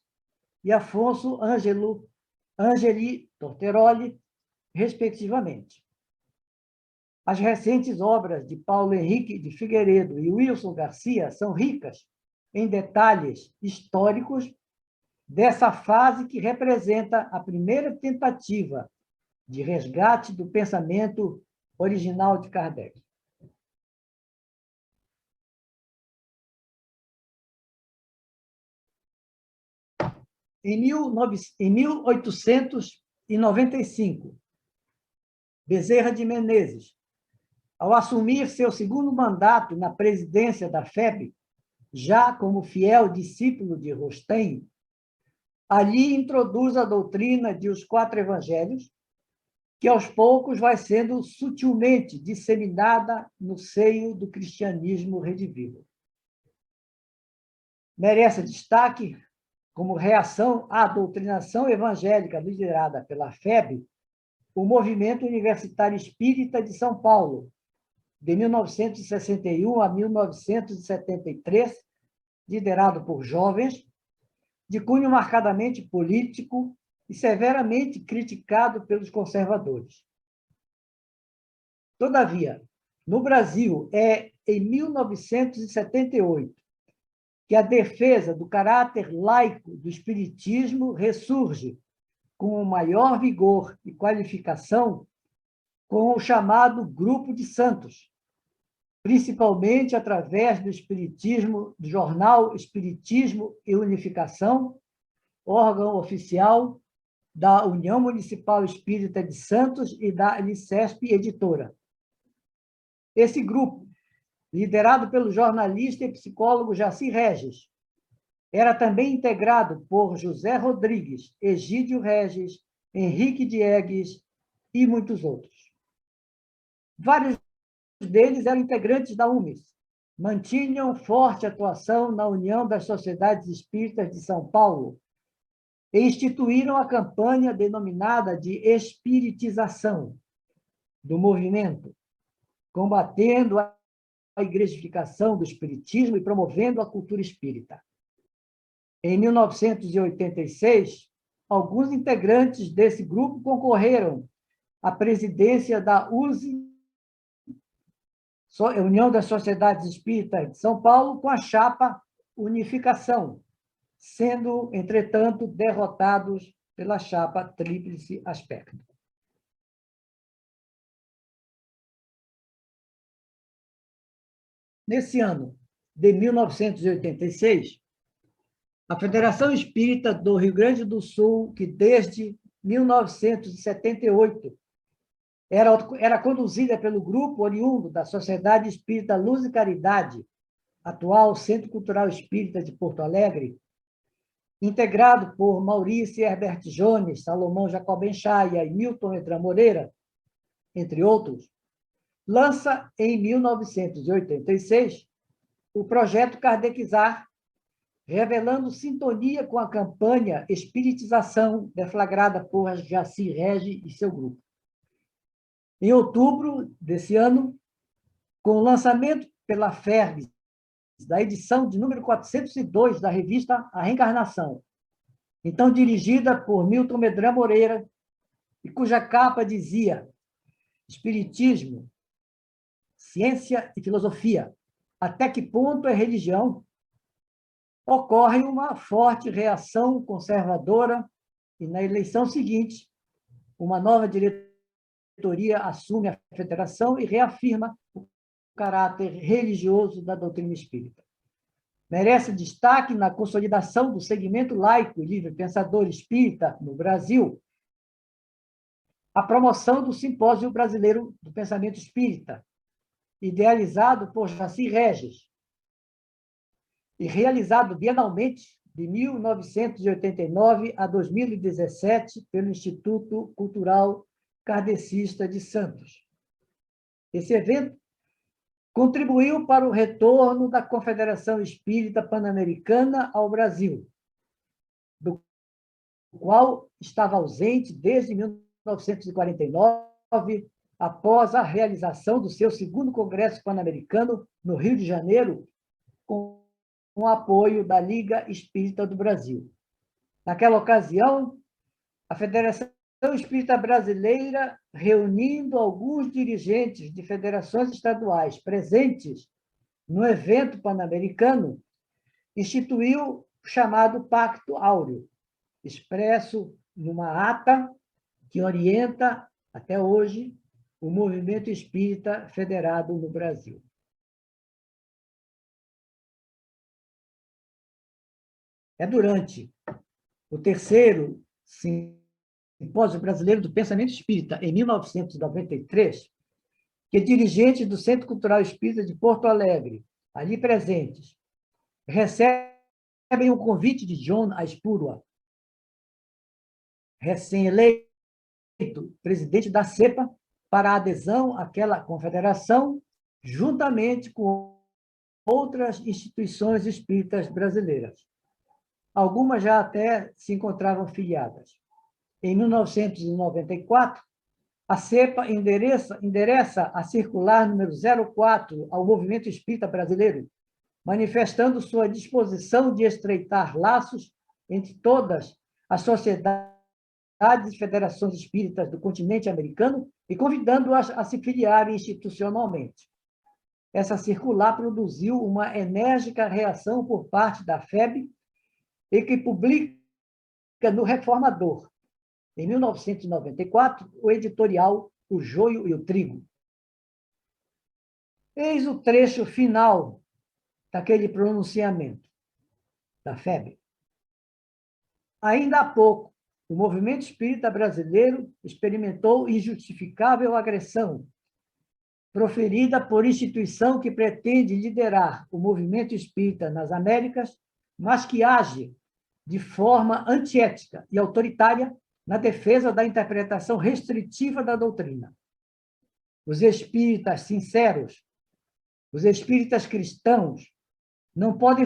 e Afonso Angeli Torteroli, respectivamente. As recentes obras de Paulo Henrique de Figueiredo e Wilson Garcia são ricas em detalhes históricos dessa fase que representa a primeira tentativa de resgate do pensamento original de Kardec. Em 1895, Bezerra de Menezes, ao assumir seu segundo mandato na presidência da FEB, já como fiel discípulo de Rostand, ali introduz a doutrina de os 4 evangelhos, que aos poucos vai sendo sutilmente disseminada no seio do cristianismo redivivo. Merece destaque, como reação à doutrinação evangélica liderada pela FEB, o Movimento Universitário Espírita de São Paulo, de 1961 a 1973, liderado por jovens, de cunho marcadamente político e severamente criticado pelos conservadores. Todavia, no Brasil, é em 1978 que a defesa do caráter laico do Espiritismo ressurge com o maior vigor e qualificação com o chamado Grupo de Santos, principalmente através do Espiritismo, do jornal Espiritismo e Unificação, órgão oficial da União Municipal Espírita de Santos e da Licesp Editora. Esse grupo, liderado pelo jornalista e psicólogo Jaci Regis, era também integrado por José Rodrigues, Egídio Regis, Henrique Diegues e muitos outros. Vários deles eram integrantes da UMES, mantinham forte atuação na União das Sociedades Espíritas de São Paulo e instituíram a campanha denominada de espiritização do movimento, combatendo a igrejificação do espiritismo e promovendo a cultura espírita. Em 1986, alguns integrantes desse grupo concorreram à presidência da USE, União das Sociedades Espíritas de São Paulo, com a chapa Unificação, sendo, entretanto, derrotados pela chapa Tríplice Aspecto. Nesse ano de 1986, a Federação Espírita do Rio Grande do Sul, que desde 1978 era conduzida pelo grupo oriundo da Sociedade Espírita Luz e Caridade, atual Centro Cultural Espírita de Porto Alegre, integrado por Maurício Herbert Jones, Salomão Jacobenchaia e Milton Edran Moreira, entre outros, lança, em 1986, o projeto Kardecizar, revelando sintonia com a campanha Espiritização, deflagrada por Jaci Regis e seu grupo. Em outubro desse ano, com o lançamento pela FERBS da edição de número 402 da revista A Reencarnação, então dirigida por Milton Medrã Moreira, e cuja capa dizia: Espiritismo, ciência e filosofia. Até que ponto é religião? Ocorre uma forte reação conservadora e, na eleição seguinte, uma nova diretoria assume a federação e reafirma o caráter religioso da doutrina espírita. Merece destaque na consolidação do segmento laico e livre pensador espírita no Brasil a promoção do Simpósio Brasileiro do Pensamento Espírita, idealizado por Jaci Regis e realizado bienalmente de 1989 a 2017 pelo Instituto Cultural Kardecista de Santos. Esse evento contribuiu para o retorno da Confederação Espírita Pan-Americana ao Brasil, do qual estava ausente desde 1949, após a realização do seu segundo Congresso Pan-Americano no Rio de Janeiro, com o apoio da Liga Espírita do Brasil. Naquela ocasião, a Federação Espírita Brasileira, reunindo alguns dirigentes de federações estaduais presentes no evento pan-americano, instituiu o chamado Pacto Áureo, expresso numa ata que orienta, até hoje, o movimento espírita federado no Brasil. É durante o terceiro Simpósio Brasileiro do Pensamento Espírita, em 1993, que dirigentes do Centro Cultural Espírita de Porto Alegre, ali presentes, recebem o convite de John Aispurua, recém-eleito presidente da CEPA, para a adesão àquela confederação, juntamente com outras instituições espíritas brasileiras. Algumas já até se encontravam filiadas. Em 1994, a CEPA endereça a circular número 04 ao Movimento Espírita Brasileiro, manifestando sua disposição de estreitar laços entre todas as sociedades e federações espíritas do continente americano e convidando-as a se filiarem institucionalmente. Essa circular produziu uma enérgica reação por parte da FEB e que publica no Reformador, em 1994, o editorial O Joio e o Trigo. Eis o trecho final daquele pronunciamento da FEB. Ainda há pouco, o movimento espírita brasileiro experimentou injustificável agressão proferida por instituição que pretende liderar o movimento espírita nas Américas, mas que age de forma antiética e autoritária na defesa da interpretação restritiva da doutrina. Os espíritas sinceros, os espíritas cristãos, não podem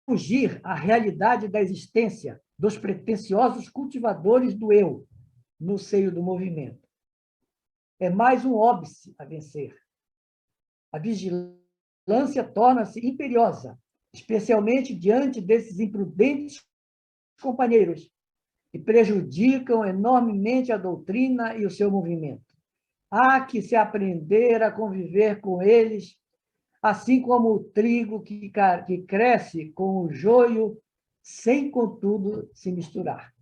fugir à realidade da existência dos pretensiosos cultivadores do eu no seio do movimento. É mais um óbice a vencer. A vigilância torna-se imperiosa, especialmente diante desses imprudentes companheiros que prejudicam enormemente a doutrina e o seu movimento. Há que se aprender a conviver com eles, assim como o trigo que cresce com o joio, sem, contudo, se misturar.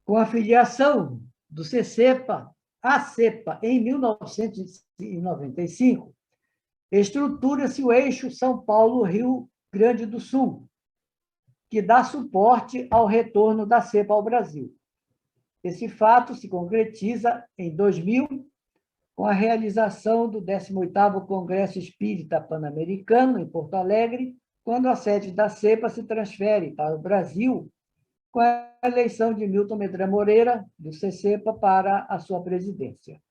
Com a filiação do CCEPA à CEPA em 1995, estrutura-se o eixo São Paulo-Rio Grande do Sul, que dá suporte ao retorno da CEPA ao Brasil. Esse fato se concretiza em 2000, com a realização do 18º Congresso Espírita Pan-Americano, em Porto Alegre, quando a sede da CEPA se transfere para o Brasil, com a eleição de Milton Medrã Moreira, do CCEPA, para a sua presidência.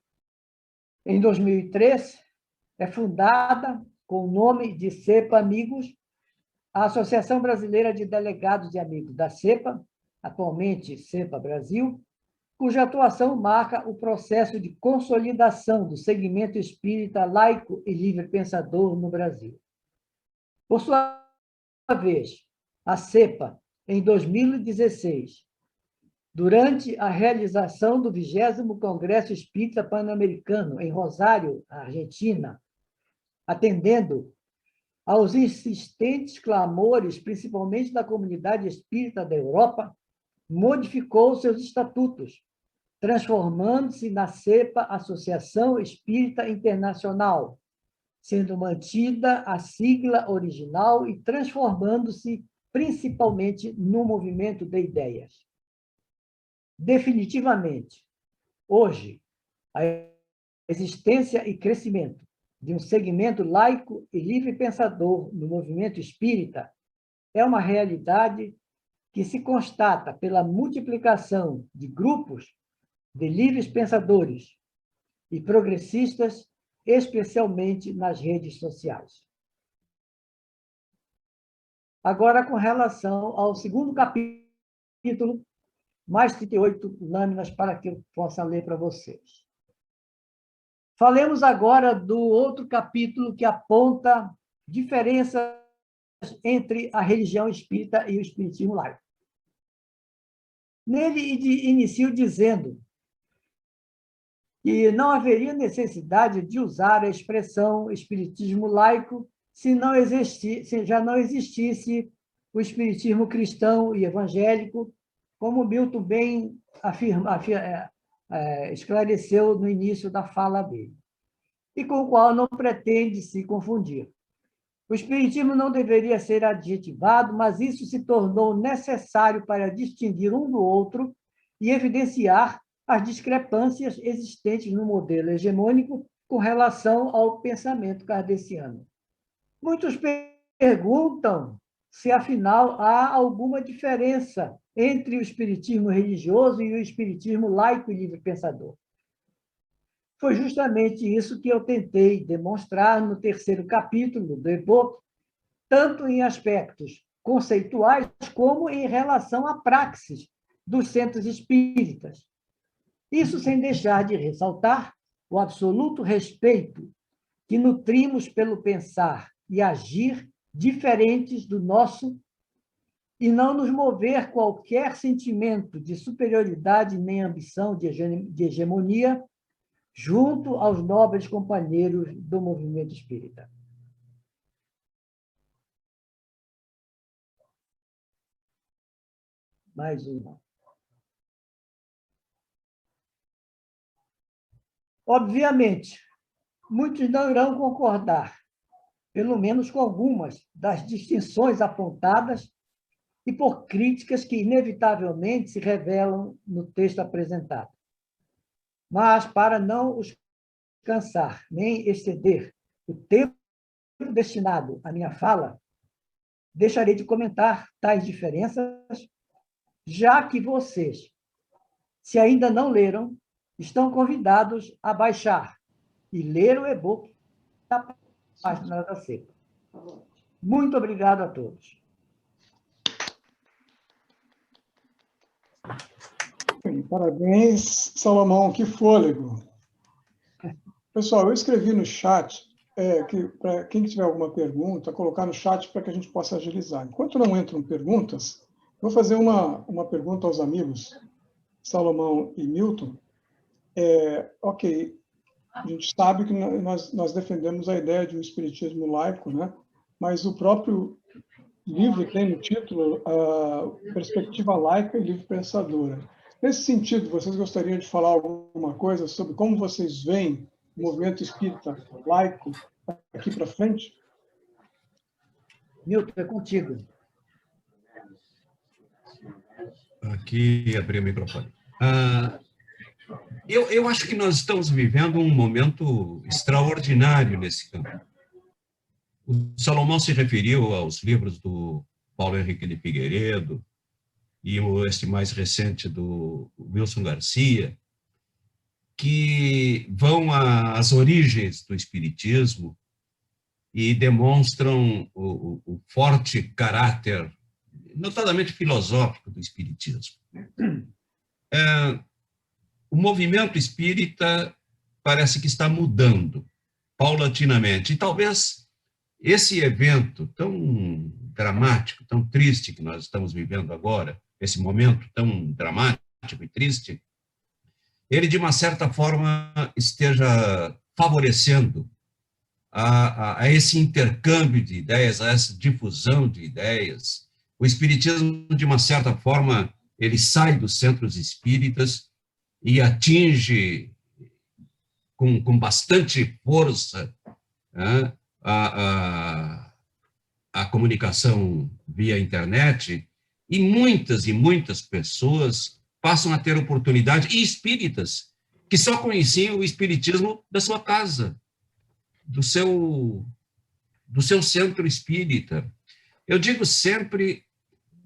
Em 2003, é fundada, com o nome de CEPA Amigos, a Associação Brasileira de Delegados e Amigos da CEPA, atualmente CEPA Brasil, cuja atuação marca o processo de consolidação do segmento espírita laico e livre pensador no Brasil. Por sua vez, a CEPA, em 2016, durante a realização do 20º Congresso Espírita Pan-Americano, em Rosário, Argentina, atendendo aos insistentes clamores, principalmente da comunidade espírita da Europa, modificou seus estatutos, transformando-se na CEPA, Associação Espírita Internacional, sendo mantida a sigla original e transformando-se principalmente no movimento de ideias. Definitivamente, hoje, a existência e crescimento de um segmento laico e livre pensador no movimento espírita é uma realidade que se constata pela multiplicação de grupos de livres pensadores e progressistas, especialmente nas redes sociais. Agora, com relação ao segundo capítulo, mais 38 lâminas para que eu possa ler para vocês. Falemos agora do outro capítulo que aponta diferenças entre a religião espírita e o espiritismo laico. Nele, inicio dizendo que não haveria necessidade de usar a expressão espiritismo laico se já não existisse o espiritismo cristão e evangélico, como Milton bem esclareceu no início da fala dele, e com o qual não pretende se confundir. O espiritismo não deveria ser adjetivado, mas isso se tornou necessário para distinguir um do outro e evidenciar as discrepâncias existentes no modelo hegemônico com relação ao pensamento kardeciano. Muitos perguntam se, afinal, há alguma diferença entre o espiritismo religioso e o espiritismo laico e livre pensador. Foi justamente isso que eu tentei demonstrar no terceiro capítulo do e-book, tanto em aspectos conceituais como em relação à praxis dos centros espíritas. Isso sem deixar de ressaltar o absoluto respeito que nutrimos pelo pensar e agir diferentes do nosso e não nos mover qualquer sentimento de superioridade nem ambição de hegemonia junto aos nobres companheiros do movimento espírita. Mais uma. Obviamente, muitos não irão concordar, pelo menos com algumas das distinções apontadas e por críticas que inevitavelmente se revelam no texto apresentado. Mas, para não os cansar nem exceder o tempo destinado à minha fala, deixarei de comentar tais diferenças, já que vocês, se ainda não leram, estão convidados a baixar e ler o e-book da página da CEPA. Muito obrigado a todos. Parabéns, Salomão, que fôlego. Pessoal, eu escrevi no chat, que para quem tiver alguma pergunta, colocar no chat para que a gente possa agilizar. Enquanto não entram perguntas, vou fazer uma pergunta aos amigos, Salomão e Milton. Ok, a gente sabe que nós defendemos a ideia de um espiritismo laico, né? Mas o próprio livro tem no título a perspectiva laica e livre pensadora. Nesse sentido, vocês gostariam de falar alguma coisa sobre como vocês veem o movimento espírita laico aqui para frente? Milton, é contigo. Aqui, abri o microfone. Eu acho que nós estamos vivendo um momento extraordinário nesse campo. O Salomão se referiu aos livros do Paulo Henrique de Figueiredo e este mais recente do Wilson Garcia, que vão às origens do espiritismo e demonstram o forte caráter, notadamente filosófico, do espiritismo. O movimento espírita parece que está mudando paulatinamente, e talvez esse evento tão dramático, tão triste que nós estamos vivendo agora, esse momento tão dramático, e triste, ele, de uma certa forma, esteja favorecendo a esse intercâmbio de ideias, a essa difusão de ideias. O espiritismo, de uma certa forma, ele sai dos centros espíritas e atinge com bastante força, né, a comunicação via internet, e muitas pessoas passam a ter oportunidade, e espíritas, que só conheciam o espiritismo da sua casa, do seu centro espírita. Eu digo sempre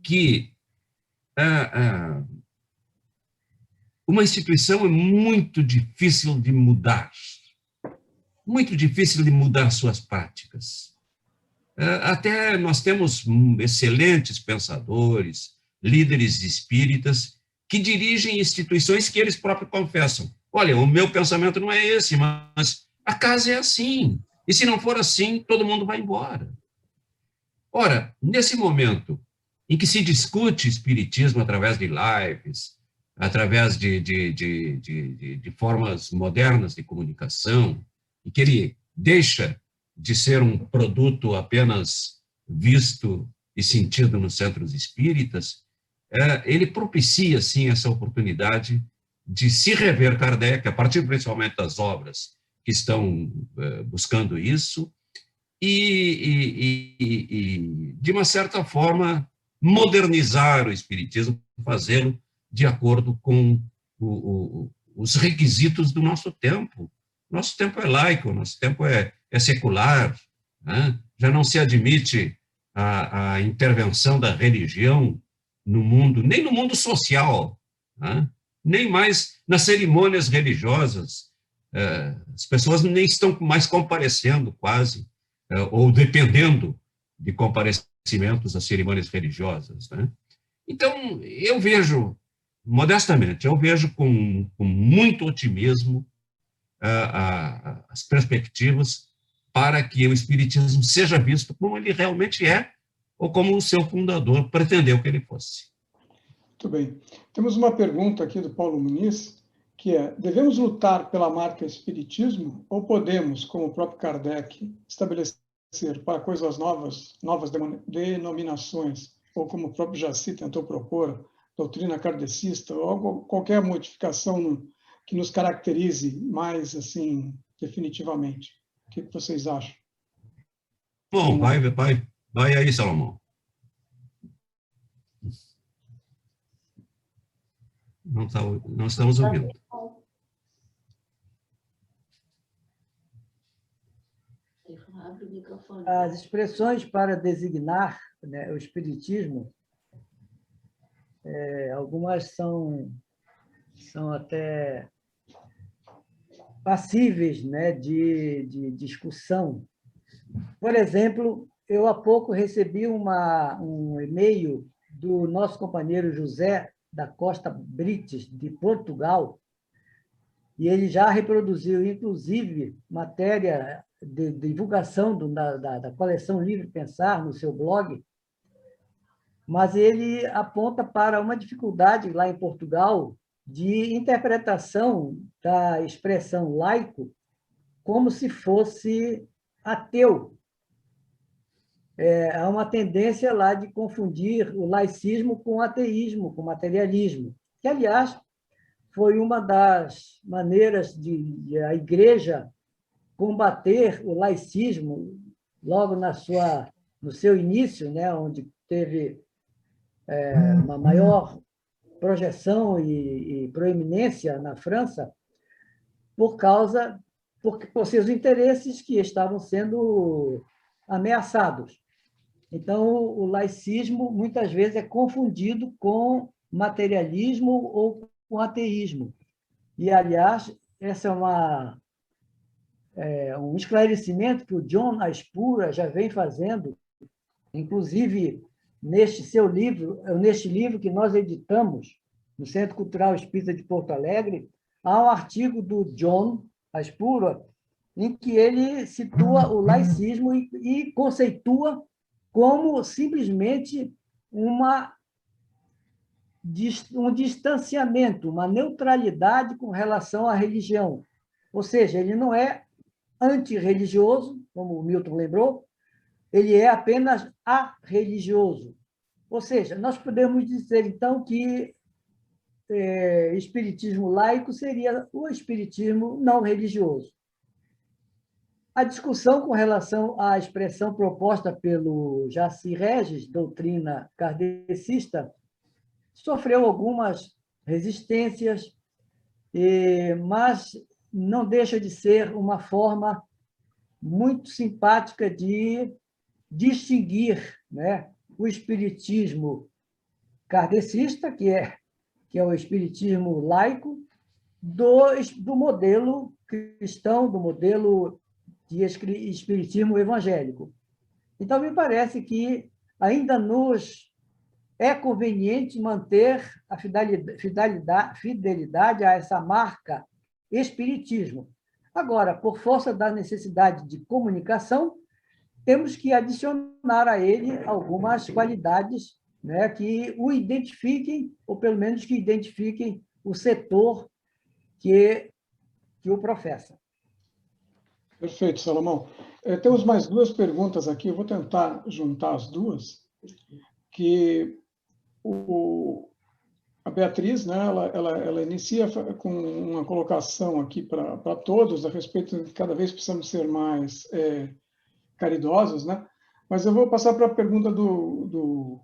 que uma instituição é muito difícil de mudar suas práticas. Até nós temos excelentes pensadores, líderes espíritas, que dirigem instituições que eles próprios confessam. Olha, o meu pensamento não é esse, mas a casa é assim. E se não for assim, todo mundo vai embora. Ora, nesse momento em que se discute espiritismo através de lives, através de formas modernas de comunicação, e que ele deixa de ser um produto apenas visto e sentido nos centros espíritas, ele propicia, sim, essa oportunidade de se rever Kardec, a partir principalmente das obras que estão buscando isso, e, de uma certa forma, modernizar o espiritismo, fazê-lo de acordo com os requisitos do nosso tempo. Nosso tempo é laico, nosso tempo é secular, né? Já não se admite a intervenção da religião no mundo, nem no mundo social, né? Nem mais nas cerimônias religiosas. As pessoas nem estão mais comparecendo quase, ou dependendo de comparecimentos às cerimônias religiosas, né? Então, eu vejo, modestamente, com muito otimismo as perspectivas para que o espiritismo seja visto como ele realmente é, ou como o seu fundador pretendeu que ele fosse. Muito bem. Temos uma pergunta aqui do Paulo Muniz, que é: devemos lutar pela marca espiritismo ou podemos, como o próprio Kardec, estabelecer para coisas novas denominações, ou como o próprio Jaci tentou propor, doutrina kardecista, ou qualquer modificação que nos caracterize mais, assim, definitivamente? O que vocês acham? Bom, vai aí, Salomão. Não estamos ouvindo. As expressões para designar, né, o espiritismo, algumas são até passíveis, né, de discussão. Por exemplo, eu há pouco recebi um e-mail do nosso companheiro José da Costa Brites, de Portugal, e ele já reproduziu, inclusive, matéria de divulgação da coleção Livre Pensar no seu blog, mas ele aponta para uma dificuldade lá em Portugal de interpretação da expressão laico como se fosse ateu. Há uma tendência lá de confundir o laicismo com o ateísmo, com o materialismo, que, aliás, foi uma das maneiras de a Igreja combater o laicismo logo no seu início, né, onde teve uma maior projeção e proeminência na França, por seus interesses que estavam sendo ameaçados. Então, o laicismo, muitas vezes, é confundido com materialismo ou com ateísmo. E, aliás, esse é um esclarecimento que o John Aspura já vem fazendo, inclusive neste livro que nós editamos no Centro Cultural Espírita de Porto Alegre, há um artigo do John Aspura em que ele situa o laicismo e conceitua como simplesmente uma um distanciamento, uma neutralidade com relação à religião. Ou seja, ele não é antirreligioso, como o Milton lembrou, ele é apenas arreligioso. Ou seja, nós podemos dizer, então, que espiritismo laico seria o espiritismo não religioso. A discussão com relação à expressão proposta pelo Jaci Regis, doutrina kardecista, sofreu algumas resistências, mas não deixa de ser uma forma muito simpática de distinguir, né, o espiritismo kardecista, que é o espiritismo laico, do modelo cristão, do modelo de espiritismo evangélico. Então, me parece que ainda nos é conveniente manter a fidelidade a essa marca espiritismo. Agora, por força da necessidade de comunicação, temos que adicionar a ele algumas qualidades, né, que o identifiquem, ou pelo menos que identifiquem o setor que o professa. Perfeito, Salomão. Temos mais duas perguntas aqui, eu vou tentar juntar as duas, que a Beatriz, né, ela inicia com uma colocação aqui para todos a respeito de que cada vez precisamos ser mais caridosos, né? Mas eu vou passar para a pergunta do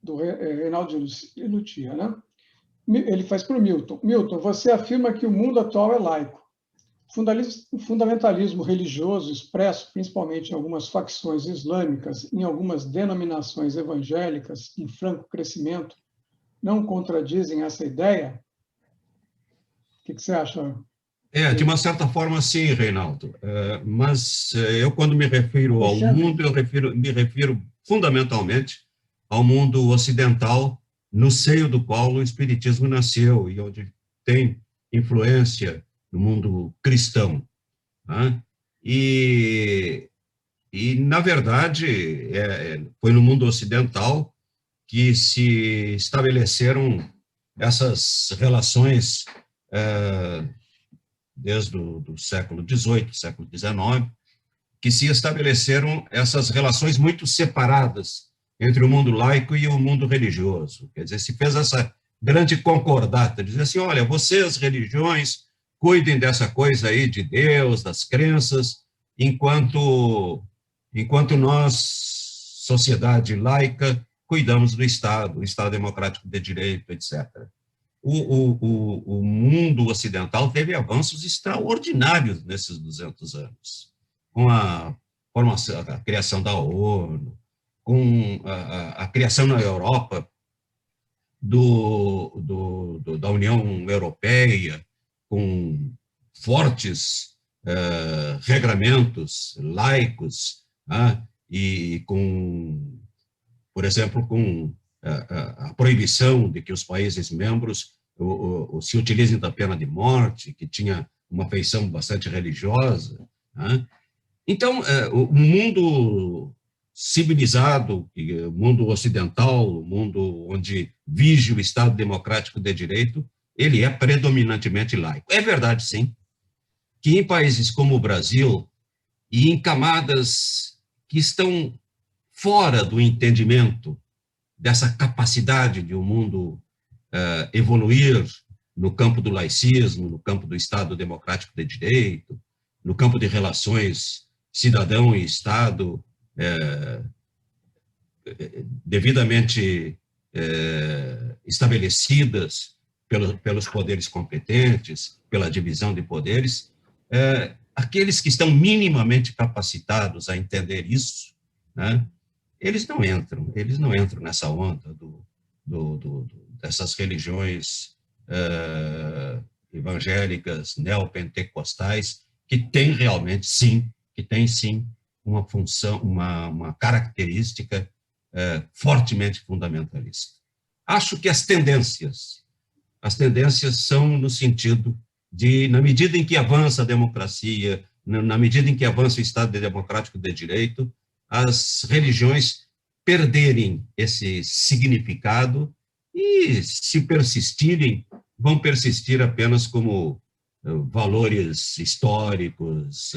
Reinaldo de Lutia, né? Ele faz para o Milton. Milton, você afirma que o mundo atual é laico. O fundamentalismo religioso expresso principalmente em algumas facções islâmicas, em algumas denominações evangélicas em franco crescimento, não contradizem essa ideia? O que você acha? De uma certa forma, sim, Reinaldo. Mas eu, quando me refiro ao mundo, me refiro fundamentalmente ao mundo ocidental, no seio do qual o Espiritismo nasceu e onde tem influência no mundo cristão. Né? E, na verdade, foi no mundo ocidental que se estabeleceram essas relações desde o século XVIII, século XIX, que se estabeleceram essas relações muito separadas entre o mundo laico e o mundo religioso. Quer dizer, se fez essa grande concordata, dizer assim, olha, vocês, religiões, cuidem dessa coisa aí de Deus, das crenças, enquanto nós, sociedade laica, cuidamos do Estado, o Estado democrático de direito, etc. O mundo ocidental teve avanços extraordinários nesses 200 anos, com a criação da ONU, com a criação na Europa da União Europeia, com fortes regramentos laicos, e com, por exemplo, com a proibição de que os países membros se utilizem da pena de morte, que tinha uma feição bastante religiosa. Então, o mundo civilizado, o mundo ocidental, o mundo onde vige o Estado democrático de direito, ele é predominantemente laico. É verdade, sim, que em países como o Brasil e em camadas que estão fora do entendimento dessa capacidade de um mundo evoluir no campo do laicismo, no campo do Estado democrático de direito, no campo de relações cidadão e Estado devidamente estabelecidas pelos poderes competentes, pela divisão de poderes, aqueles que estão minimamente capacitados a entender isso, né, eles não entram nessa onda dessas religiões evangélicas, neopentecostais, que tem realmente, sim, uma função, uma característica fortemente fundamentalista. Acho que as tendências são no sentido de, na medida em que avança a democracia, na medida em que avança o Estado democrático de direito, as religiões perderem esse significado e, se persistirem, vão persistir apenas como valores históricos,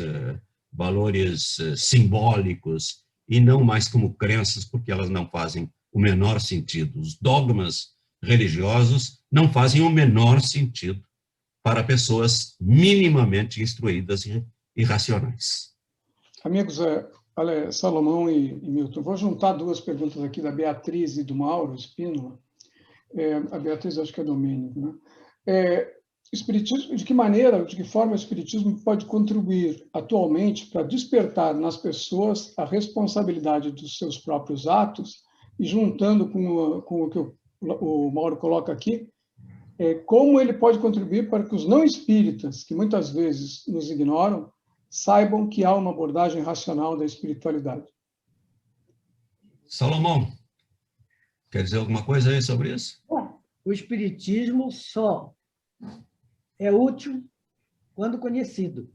valores simbólicos, e não mais como crenças, porque elas não fazem o menor sentido. Os dogmas religiosos não fazem o menor sentido para pessoas minimamente instruídas e racionais. Amigos, Salomão e Milton, vou juntar duas perguntas aqui da Beatriz e do Mauro Espínola. A Beatriz, acho que é Domênico, né? Espiritismo, de que maneira, de que forma o Espiritismo pode contribuir atualmente para despertar nas pessoas a responsabilidade dos seus próprios atos, e juntando com o que o Mauro coloca aqui, como ele pode contribuir para que os não espíritas, que muitas vezes nos ignoram, saibam que há uma abordagem racional da espiritualidade. Salomão, quer dizer alguma coisa aí sobre isso? Bom, o Espiritismo só é útil quando conhecido.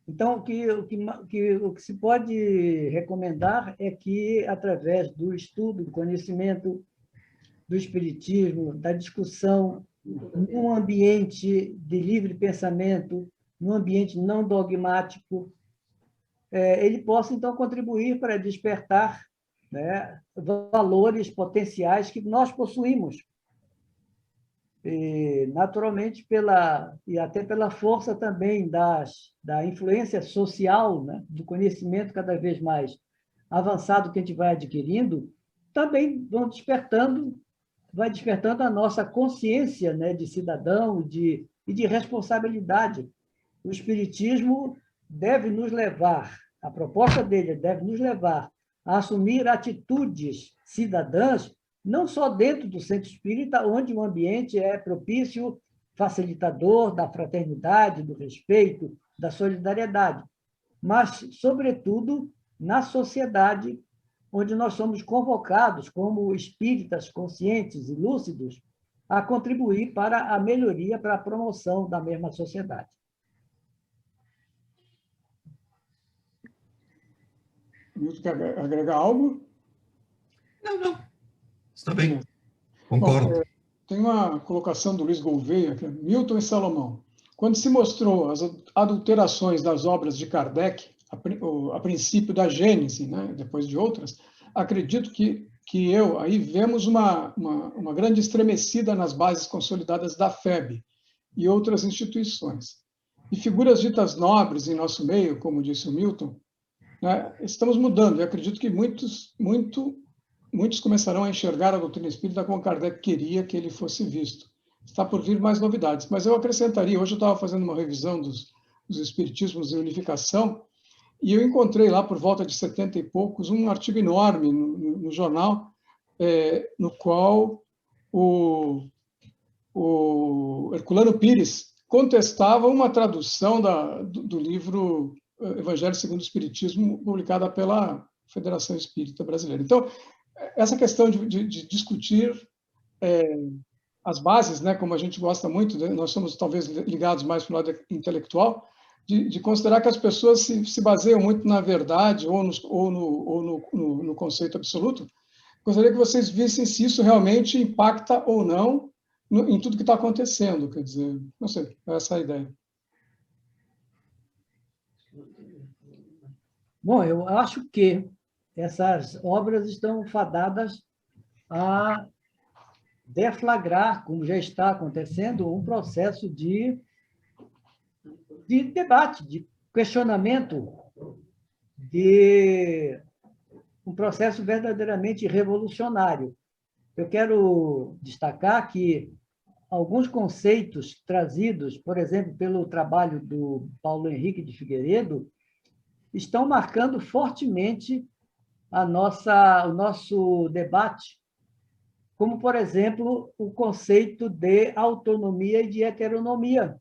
Então, o que se pode recomendar é que, através do estudo, do conhecimento do Espiritismo, da discussão, num ambiente de livre pensamento, num ambiente não dogmático, ele possa, então, contribuir para despertar, né, valores potenciais que nós possuímos. E, naturalmente, e até pela força também da influência social, né, do conhecimento cada vez mais avançado que a gente vai adquirindo, também vai despertando a nossa consciência, né, de cidadão e de responsabilidade. O Espiritismo deve nos levar, a proposta dele deve nos levar a assumir atitudes cidadãs, não só dentro do centro espírita, onde o ambiente é propício, facilitador da fraternidade, do respeito, da solidariedade, mas, sobretudo, na sociedade, onde nós somos convocados, como espíritas conscientes e lúcidos, a contribuir para a melhoria, para a promoção da mesma sociedade. Milton, quer agregar algo? Não. Está bem. Concordo. Bom, tem uma colocação do Luiz Gouveia, que é Milton e Salomão. Quando se mostrou as adulterações das obras de Kardec, a princípio da Gênese, né, depois de outras, acredito que aí vemos uma grande estremecida nas bases consolidadas da FEB e outras instituições. E figuras ditas nobres em nosso meio, como disse o Milton, né, estamos mudando, e acredito que muitos começarão a enxergar a doutrina espírita como Kardec queria que ele fosse visto. Está por vir mais novidades, mas eu acrescentaria, hoje eu estava fazendo uma revisão dos espiritismos em unificação, e eu encontrei lá, por volta de 70 e poucos, um artigo enorme no jornal, no qual o Herculano Pires contestava uma tradução do livro Evangelho segundo o Espiritismo, publicada pela Federação Espírita Brasileira. Então, essa questão de discutir as bases, né, como a gente gosta muito, né, nós somos talvez ligados mais para o lado intelectual, de considerar que as pessoas se baseiam muito na verdade ou no conceito absoluto. Gostaria que vocês vissem se isso realmente impacta ou não em tudo que está acontecendo. Quer dizer, não sei, essa é a ideia. Bom, eu acho que essas obras estão fadadas a deflagrar, como já está acontecendo, um processo de debate, de questionamento, de um processo verdadeiramente revolucionário. Eu quero destacar que alguns conceitos trazidos, por exemplo, pelo trabalho do Paulo Henrique de Figueiredo, estão marcando fortemente o nosso debate, como, por exemplo, o conceito de autonomia e de heteronomia,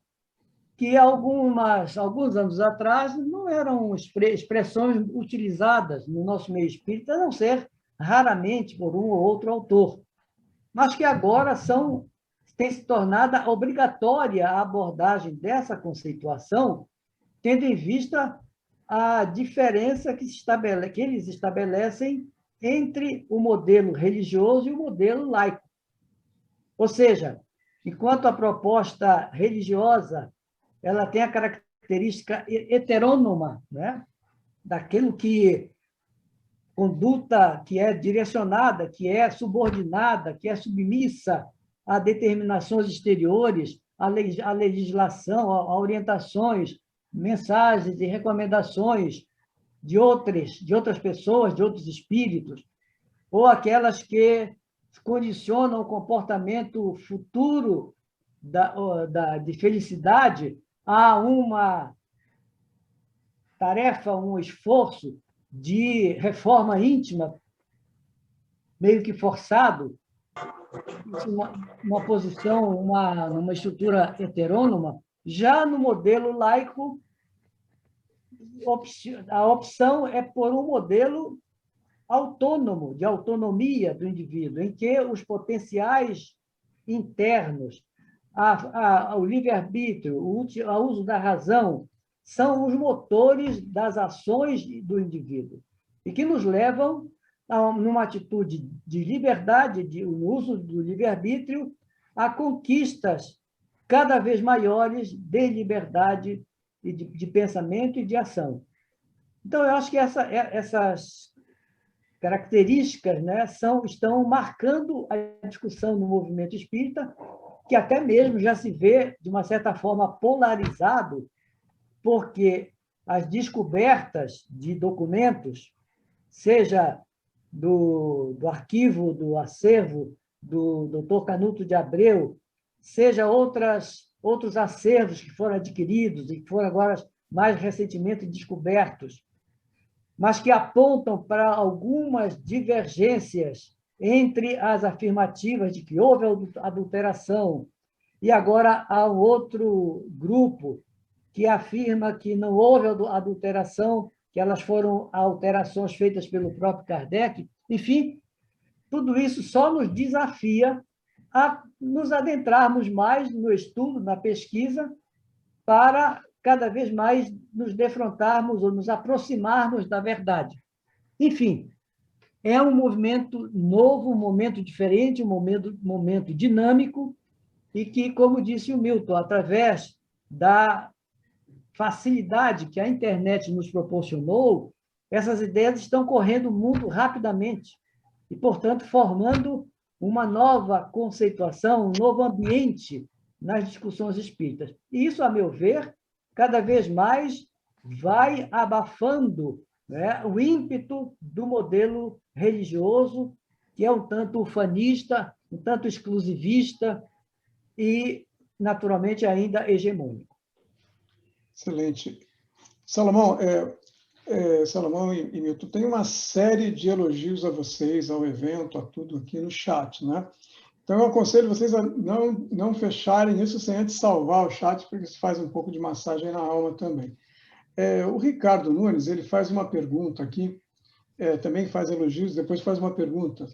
que alguns anos atrás não eram expressões utilizadas no nosso meio espírita, a não ser raramente por um ou outro autor, mas que agora tem se tornado obrigatória a abordagem dessa conceituação, tendo em vista a diferença que eles estabelecem entre o modelo religioso e o modelo laico. Ou seja, enquanto a proposta religiosa ela tem a característica heterônoma, né? Daquilo que conduta que é direcionada, que é subordinada, que é submissa a determinações exteriores, a legislação, a orientações, mensagens e recomendações de outras pessoas, de outros espíritos, ou aquelas que condicionam o comportamento futuro de felicidade a uma tarefa, um esforço de reforma íntima, meio que forçado, uma posição, numa estrutura heterônoma. Já no modelo laico, a opção é por um modelo autônomo, de autonomia do indivíduo, em que os potenciais internos, o livre-arbítrio, o uso da razão, são os motores das ações do indivíduo e que nos levam a numa atitude de liberdade, no uso do livre-arbítrio, a conquistas cada vez maiores de liberdade e de pensamento e de ação. Então, eu acho que essas características, né, estão marcando a discussão no movimento espírita, que até mesmo já se vê, de uma certa forma, polarizado, porque as descobertas de documentos, seja do arquivo, do acervo do Dr. Canuto de Abreu, seja outros acervos que foram adquiridos e que foram agora mais recentemente descobertos, mas que apontam para algumas divergências entre as afirmativas de que houve adulteração, e agora há um outro grupo que afirma que não houve adulteração, que elas foram alterações feitas pelo próprio Kardec. Enfim, tudo isso só nos desafia a nos adentrarmos mais no estudo, na pesquisa, para cada vez mais nos defrontarmos ou nos aproximarmos da verdade. Enfim, é um movimento novo, um momento diferente, um momento dinâmico, e que, como disse o Milton, através da facilidade que a internet nos proporcionou, essas ideias estão correndo o mundo rapidamente e, portanto, formando uma nova conceituação, um novo ambiente nas discussões espíritas. E isso, a meu ver, cada vez mais vai abafando, né, o ímpeto do modelo religioso, que é um tanto ufanista, um tanto exclusivista e, naturalmente, ainda hegemônico. Excelente. Salomão, Salomão e Milton, tem uma série de elogios a vocês, ao evento, a tudo aqui no chat, né? Então, eu aconselho vocês a não fecharem isso sem antes salvar o chat, porque isso faz um pouco de massagem na alma também. O Ricardo Nunes, ele faz uma pergunta aqui, também faz elogios, depois faz uma pergunta.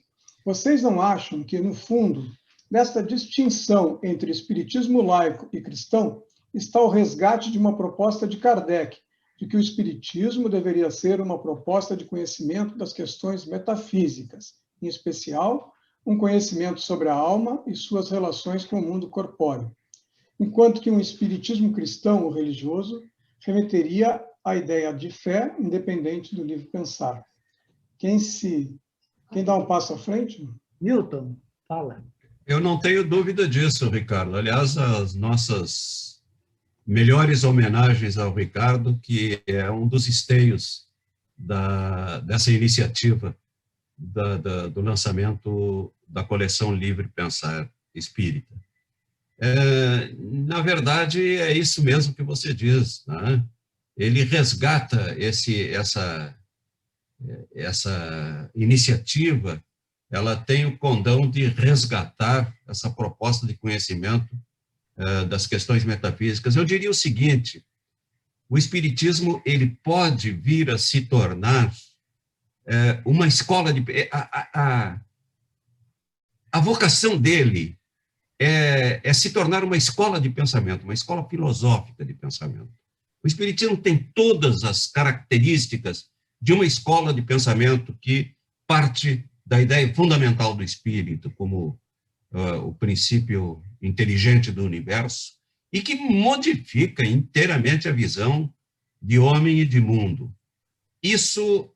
Vocês não acham que, no fundo, nesta distinção entre espiritismo laico e cristão, está o resgate de uma proposta de Kardec, de que o espiritismo deveria ser uma proposta de conhecimento das questões metafísicas, em especial, um conhecimento sobre a alma e suas relações com o mundo corpóreo, enquanto que um espiritismo cristão ou religioso remeteria à ideia de fé independente do livre pensar. Quem dá um passo à frente? Milton, fala. Eu não tenho dúvida disso, Ricardo. Aliás, as nossas melhores homenagens ao Ricardo, que é um dos esteios dessa iniciativa do lançamento da coleção Livre Pensar Espírita. Na verdade, é isso mesmo que você diz, né? Ele resgata essa iniciativa, ela tem o condão de resgatar essa proposta de conhecimento das questões metafísicas. Eu diria o seguinte: o espiritismo ele pode vir a se tornar uma escola de... A vocação dele é se tornar uma escola de pensamento, uma escola filosófica de pensamento. O espiritismo tem todas as características de uma escola de pensamento que parte da ideia fundamental do espírito, como o princípio inteligente do universo e que modifica inteiramente a visão de homem e de mundo. Isso,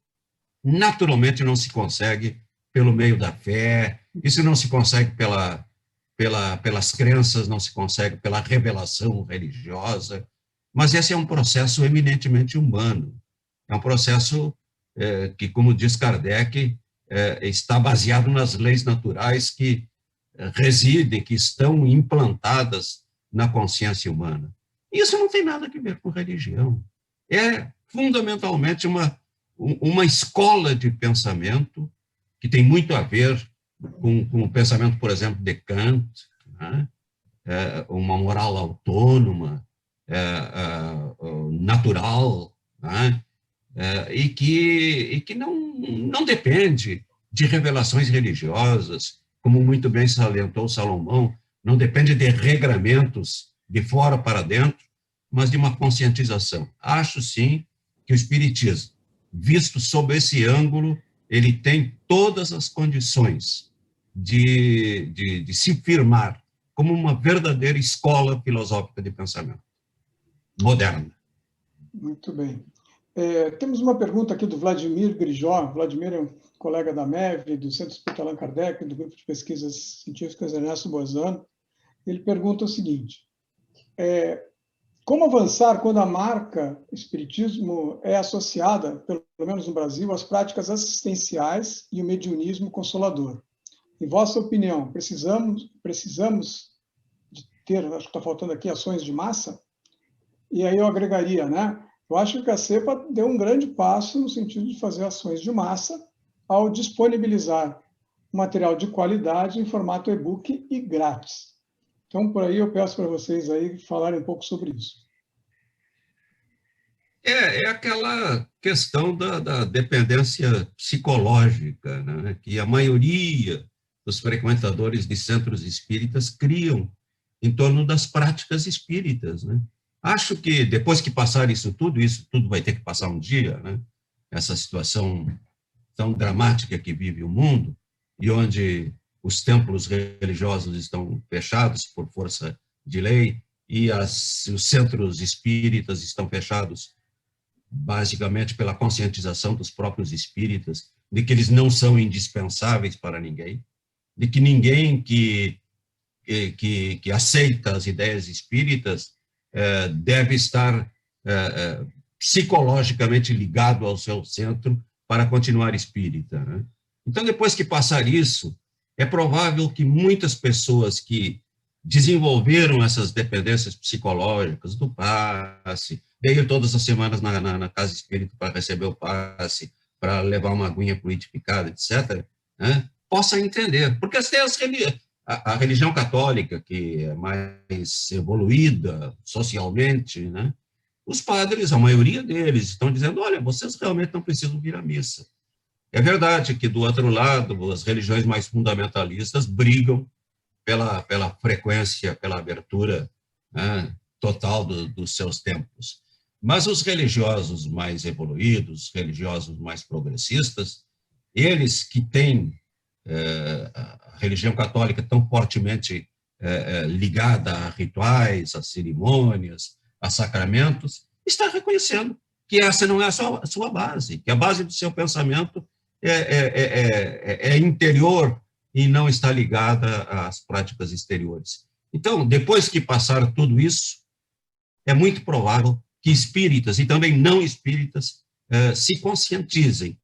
naturalmente, não se consegue pelo meio da fé, isso não se consegue pelas crenças, não se consegue pela revelação religiosa, mas esse é um processo eminentemente humano. É um processo que, como diz Kardec, está baseado nas leis naturais que residem, que estão implantadas na consciência humana. Isso não tem nada a ver com religião. É fundamentalmente uma escola de pensamento que tem muito a ver com o pensamento, por exemplo, de Kant, né? Uma moral autônoma, natural, né? E que não depende de revelações religiosas, como muito bem salientou Salomão, não depende de regramentos de fora para dentro, mas de uma conscientização. Acho, sim, que o Espiritismo, visto sob esse ângulo, ele tem todas as condições de se firmar como uma verdadeira escola filosófica de pensamento moderna. Muito bem. Temos uma pergunta aqui do Vladimir Grijó. Vladimir é um colega da MEV, do Centro Espírita Allan Kardec, do Grupo de Pesquisas Científicas Ernesto Bozano. Ele pergunta o seguinte: como avançar quando a marca Espiritismo é associada, pelo menos no Brasil, às práticas assistenciais e o mediunismo consolador? Em vossa opinião, precisamos de ter, acho que está faltando aqui, ações de massa? E aí eu agregaria, né? Eu acho que a CEPA deu um grande passo no sentido de fazer ações de massa ao disponibilizar material de qualidade em formato e-book e grátis. Então, por aí eu peço para vocês aí falarem um pouco sobre isso. É aquela questão da dependência psicológica, né? Que a maioria dos frequentadores de centros espíritas criam em torno das práticas espíritas, né? Acho que depois que passar isso tudo vai ter que passar um dia, né? Essa situação tão dramática que vive o mundo, e onde os templos religiosos estão fechados por força de lei, e os centros espíritas estão fechados basicamente pela conscientização dos próprios espíritas, de que eles não são indispensáveis para ninguém, de que ninguém que aceita as ideias espíritas deve estar psicologicamente ligado ao seu centro para continuar espírita, né? Então, depois que passar isso, é provável que muitas pessoas que desenvolveram essas dependências psicológicas do passe, de ir todas as semanas na casa espírita para receber o passe, para levar uma aguinha fluidificada, etc., né, possam entender. Porque a religião católica, que é mais evoluída socialmente, né, os padres, a maioria deles, estão dizendo: olha, vocês realmente não precisam vir à missa. É verdade que, do outro lado, as religiões mais fundamentalistas brigam pela frequência, pela abertura, né, total dos seus templos. Mas os religiosos mais evoluídos, religiosos mais progressistas, eles que têm a religião católica tão fortemente ligada a rituais, a cerimônias, a sacramentos, está reconhecendo que essa não é a sua base, que a base do seu pensamento é interior e não está ligada às práticas exteriores. Então, depois que passar tudo isso, é muito provável que espíritas e também não espíritas se conscientizem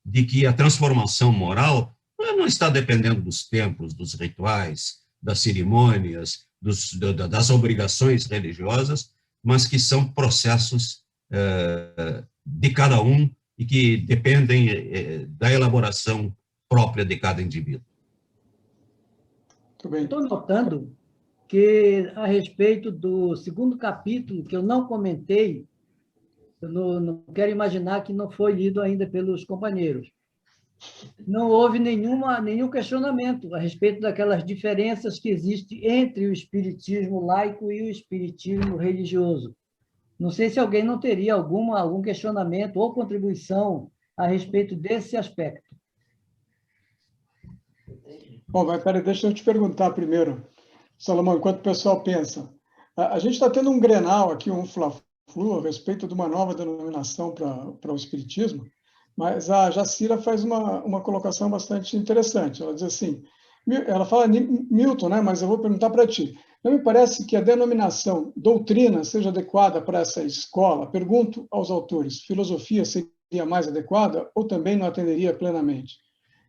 de que a transformação moral não está dependendo dos templos, dos rituais, das cerimônias, das obrigações religiosas, mas que são processos de cada um e que dependem da elaboração própria de cada indivíduo. Estou notando que, a respeito do segundo capítulo, que eu não comentei, eu não quero imaginar que não foi lido ainda pelos companheiros. Não houve nenhum questionamento a respeito daquelas diferenças que existem entre o espiritismo laico e o espiritismo religioso. Não sei se alguém não teria algum questionamento ou contribuição a respeito desse aspecto. Bom, mas peraí, deixa eu te perguntar primeiro, Salomão, enquanto o pessoal pensa. A gente está tendo um Grenal aqui, um Fla-Flu, a respeito de uma nova denominação para o Espiritismo, mas a Jacira faz uma colocação bastante interessante. Ela diz assim, ela fala Milton, né? Mas eu vou perguntar para ti. Não me parece que a denominação doutrina seja adequada para essa escola? Pergunto aos autores, filosofia seria mais adequada ou também não atenderia plenamente?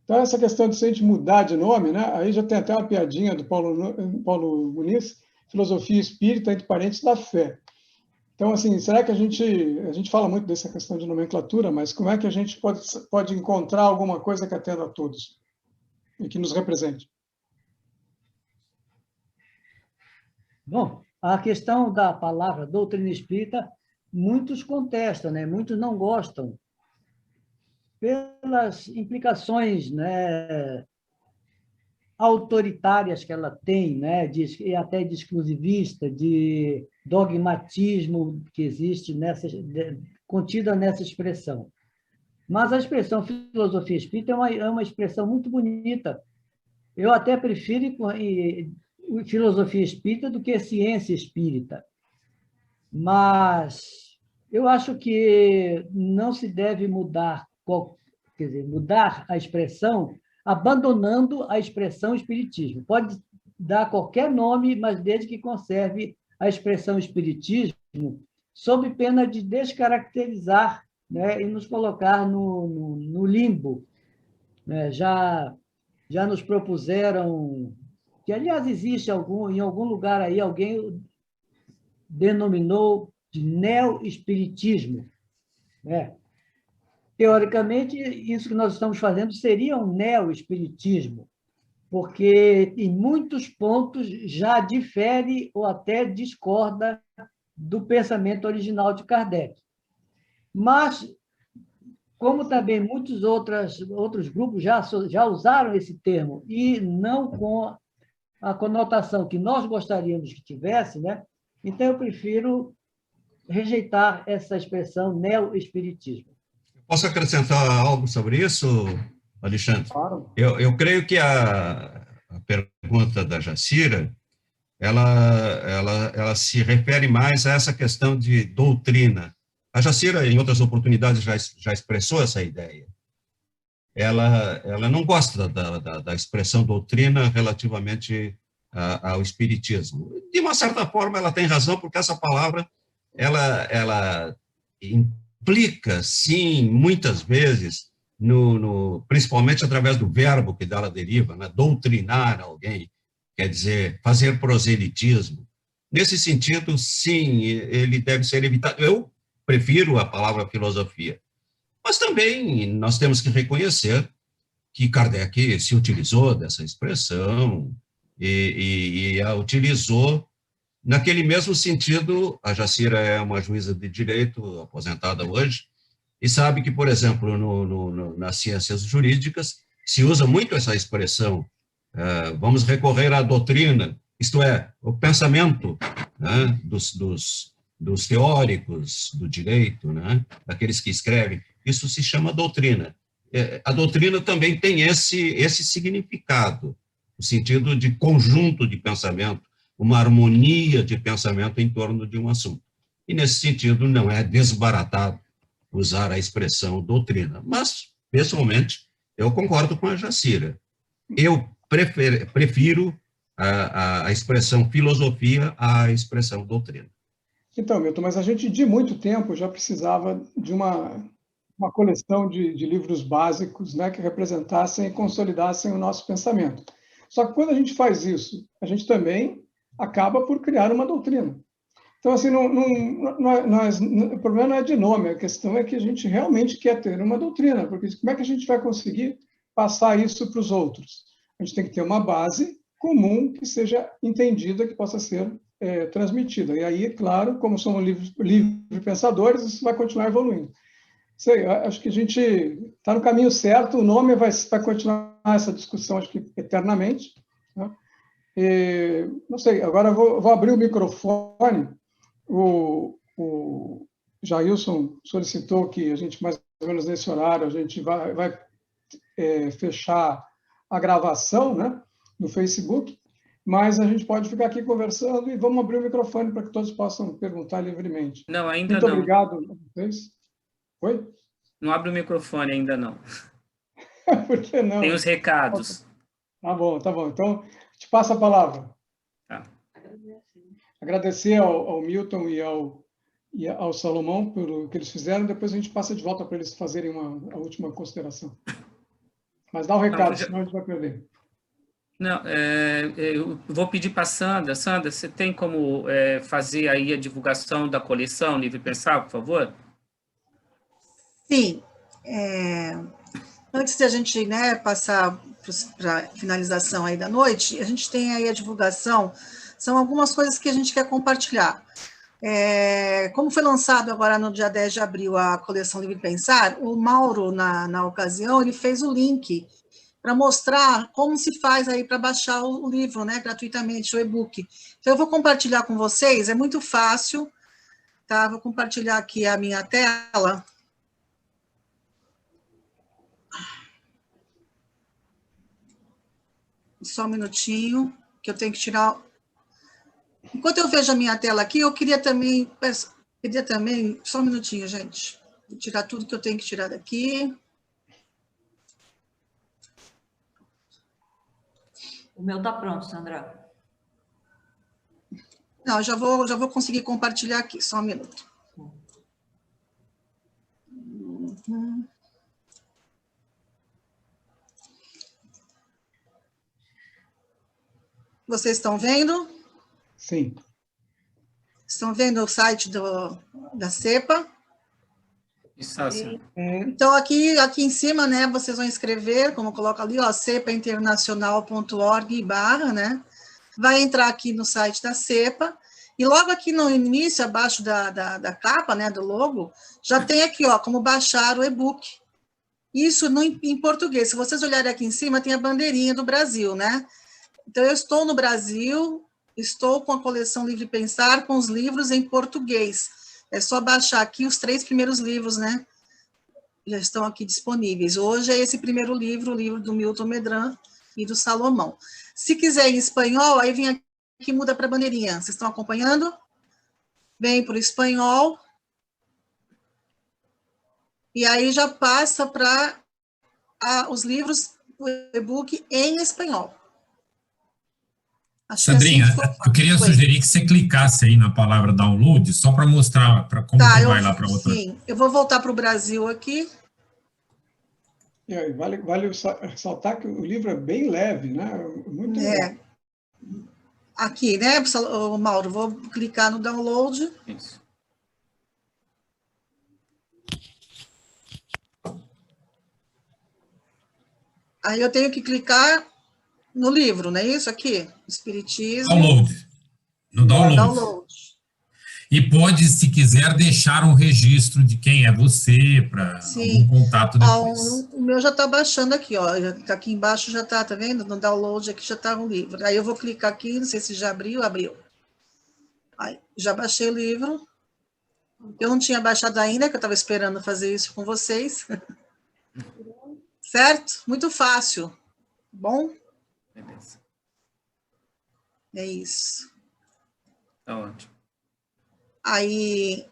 Então, essa questão de se a gente mudar de nome, né? Aí já tem até uma piadinha do Paulo Muniz, filosofia espírita entre parentes da fé. Então, assim, será que a gente fala muito dessa questão de nomenclatura, mas como é que a gente pode encontrar alguma coisa que atenda a todos e que nos represente? Bom, a questão da palavra doutrina espírita, muitos contestam, né? Muitos não gostam, pelas implicações, né, autoritárias que ela tem, né, e até de exclusivista, de dogmatismo que existe contida nessa expressão. Mas a expressão filosofia espírita é uma expressão muito bonita. Eu até prefiro filosofia espírita do que ciência espírita. Mas eu acho que não se deve mudar, quer dizer, mudar a expressão abandonando a expressão espiritismo. Pode dar qualquer nome, mas desde que conserve a expressão espiritismo, sob pena de descaracterizar, né, e nos colocar no limbo. Né? Já nos propuseram, que aliás existe em algum lugar aí, alguém denominou de neo-espiritismo. Né? Teoricamente, isso que nós estamos fazendo seria um neo-espiritismo, porque em muitos pontos já difere ou até discorda do pensamento original de Kardec. Mas, como também muitos outros grupos já usaram esse termo, e não com a conotação que nós gostaríamos que tivesse, né? Então eu prefiro rejeitar essa expressão neo-espiritismo. Posso acrescentar algo sobre isso, Alexandre? Claro. Eu creio que a pergunta da Jacira, ela se refere mais a essa questão de doutrina. A Jacira, em outras oportunidades, já expressou essa ideia. Ela não gosta da expressão doutrina relativamente ao espiritismo. De uma certa forma, ela tem razão, porque essa palavra ela implica, sim, muitas vezes, principalmente através do verbo que dela deriva, né? Doutrinar alguém, quer dizer, fazer proselitismo. Nesse sentido, sim, ele deve ser evitado. Eu prefiro a palavra filosofia. Mas também nós temos que reconhecer que Kardec se utilizou dessa expressão e a utilizou naquele mesmo sentido. A Jacira é uma juíza de direito, aposentada hoje, e sabe que, por exemplo, nas ciências jurídicas, se usa muito essa expressão, vamos recorrer à doutrina, isto é, o pensamento, né, dos teóricos do direito, né, daqueles que escrevem, isso se chama doutrina. A doutrina também tem esse significado, no sentido de conjunto de pensamento, uma harmonia de pensamento em torno de um assunto. E, nesse sentido, não é desbaratado usar a expressão doutrina. Mas, pessoalmente, eu concordo com a Jacira. Eu prefiro a expressão filosofia à expressão doutrina. Então, Milton, mas a gente, de muito tempo, já precisava de uma coleção de livros básicos, né, que representassem e consolidassem o nosso pensamento. Só que quando a gente faz isso, a gente também acaba por criar uma doutrina. Então, assim, o problema não é de nome, a questão é que a gente realmente quer ter uma doutrina, porque como é que a gente vai conseguir passar isso para os outros? A gente tem que ter uma base comum que seja entendida, que possa ser transmitida. E aí, claro, como somos livres pensadores, isso vai continuar evoluindo. Sei, acho que a gente está no caminho certo, o nome vai continuar essa discussão, acho que eternamente. Né? Não sei, agora vou abrir o microfone. O Jailson solicitou que a gente, mais ou menos nesse horário, a gente vai fechar a gravação, né? no Facebook, mas a gente pode ficar aqui conversando e vamos abrir o microfone para que todos possam perguntar livremente. Não, ainda Muito não. obrigado a vocês. Oi? Não abre o microfone ainda não. Por que não? Tem os recados. Tá bom, tá bom. Então, te passo a palavra. Tá. Agradecer ao Milton e ao Salomão pelo que eles fizeram, depois a gente passa de volta para eles fazerem a última consideração. Mas dá o recado, senão a gente vai perder. Não, eu vou pedir para a Sandra. Sandra, você tem como fazer aí a divulgação da coleção Livre Pensar, por favor? Sim. Antes de a gente, né, passar para a finalização aí da noite, a gente tem aí a divulgação, são algumas coisas que a gente quer compartilhar. Como foi lançado agora no dia 10 de abril a coleção Livre Pensar, o Mauro, na ocasião, ele fez o link para mostrar como se faz aí para baixar o livro, né, gratuitamente, o e-book. Então, eu vou compartilhar com vocês, é muito fácil, tá? Vou compartilhar aqui a minha tela. Só um minutinho, que eu tenho que tirar... Enquanto eu vejo a minha tela aqui, eu queria também... Só um minutinho, gente. Vou tirar tudo que eu tenho que tirar daqui. O meu está pronto, Sandra. Não, já vou conseguir compartilhar aqui, só um minuto. Vocês estão vendo? Sim. Estão vendo o site da CEPA? Isso, assim. Então, aqui em cima, né, vocês vão escrever, como coloca ali, ó, cepainternacional.org/, né? Vai entrar aqui no site da CEPA, e logo aqui no início, abaixo da capa, né, do logo, já tem aqui, ó, como baixar o e-book. Isso em português. Se vocês olharem aqui em cima, tem a bandeirinha do Brasil, né? Então, eu estou no Brasil, estou com a coleção Livre Pensar, com os livros em português. É só baixar aqui os 3 primeiros livros, né? Já estão aqui disponíveis. Hoje é esse primeiro livro, o livro do Milton Medran e do Salomão. Se quiser em espanhol, aí vem aqui, muda para a bandeirinha. Vocês estão acompanhando? Vem para o espanhol. E aí já passa para os livros, o e-book em espanhol. Sandrinha, eu queria sugerir que você clicasse aí na palavra download, só para mostrar como que vai lá para outra. Sim, eu vou voltar para o Brasil aqui. E aí, vale ressaltar que o livro é bem leve, né? Muito legal. Aqui, né, Mauro, vou clicar no download. Isso. Aí eu tenho que clicar no livro, não é isso aqui? Espiritismo. Download. No download. E pode, se quiser, deixar um registro de quem é você, para algum contato depois. O meu já está baixando aqui, ó. Tá aqui embaixo, já tá vendo? No download aqui já está o livro. Aí eu vou clicar aqui, não sei se já abriu. Aí, já baixei o livro. Eu não tinha baixado ainda, que eu estava esperando fazer isso com vocês. Certo? Muito fácil. Bom? Beleza. É isso. Tá ótimo. Aí,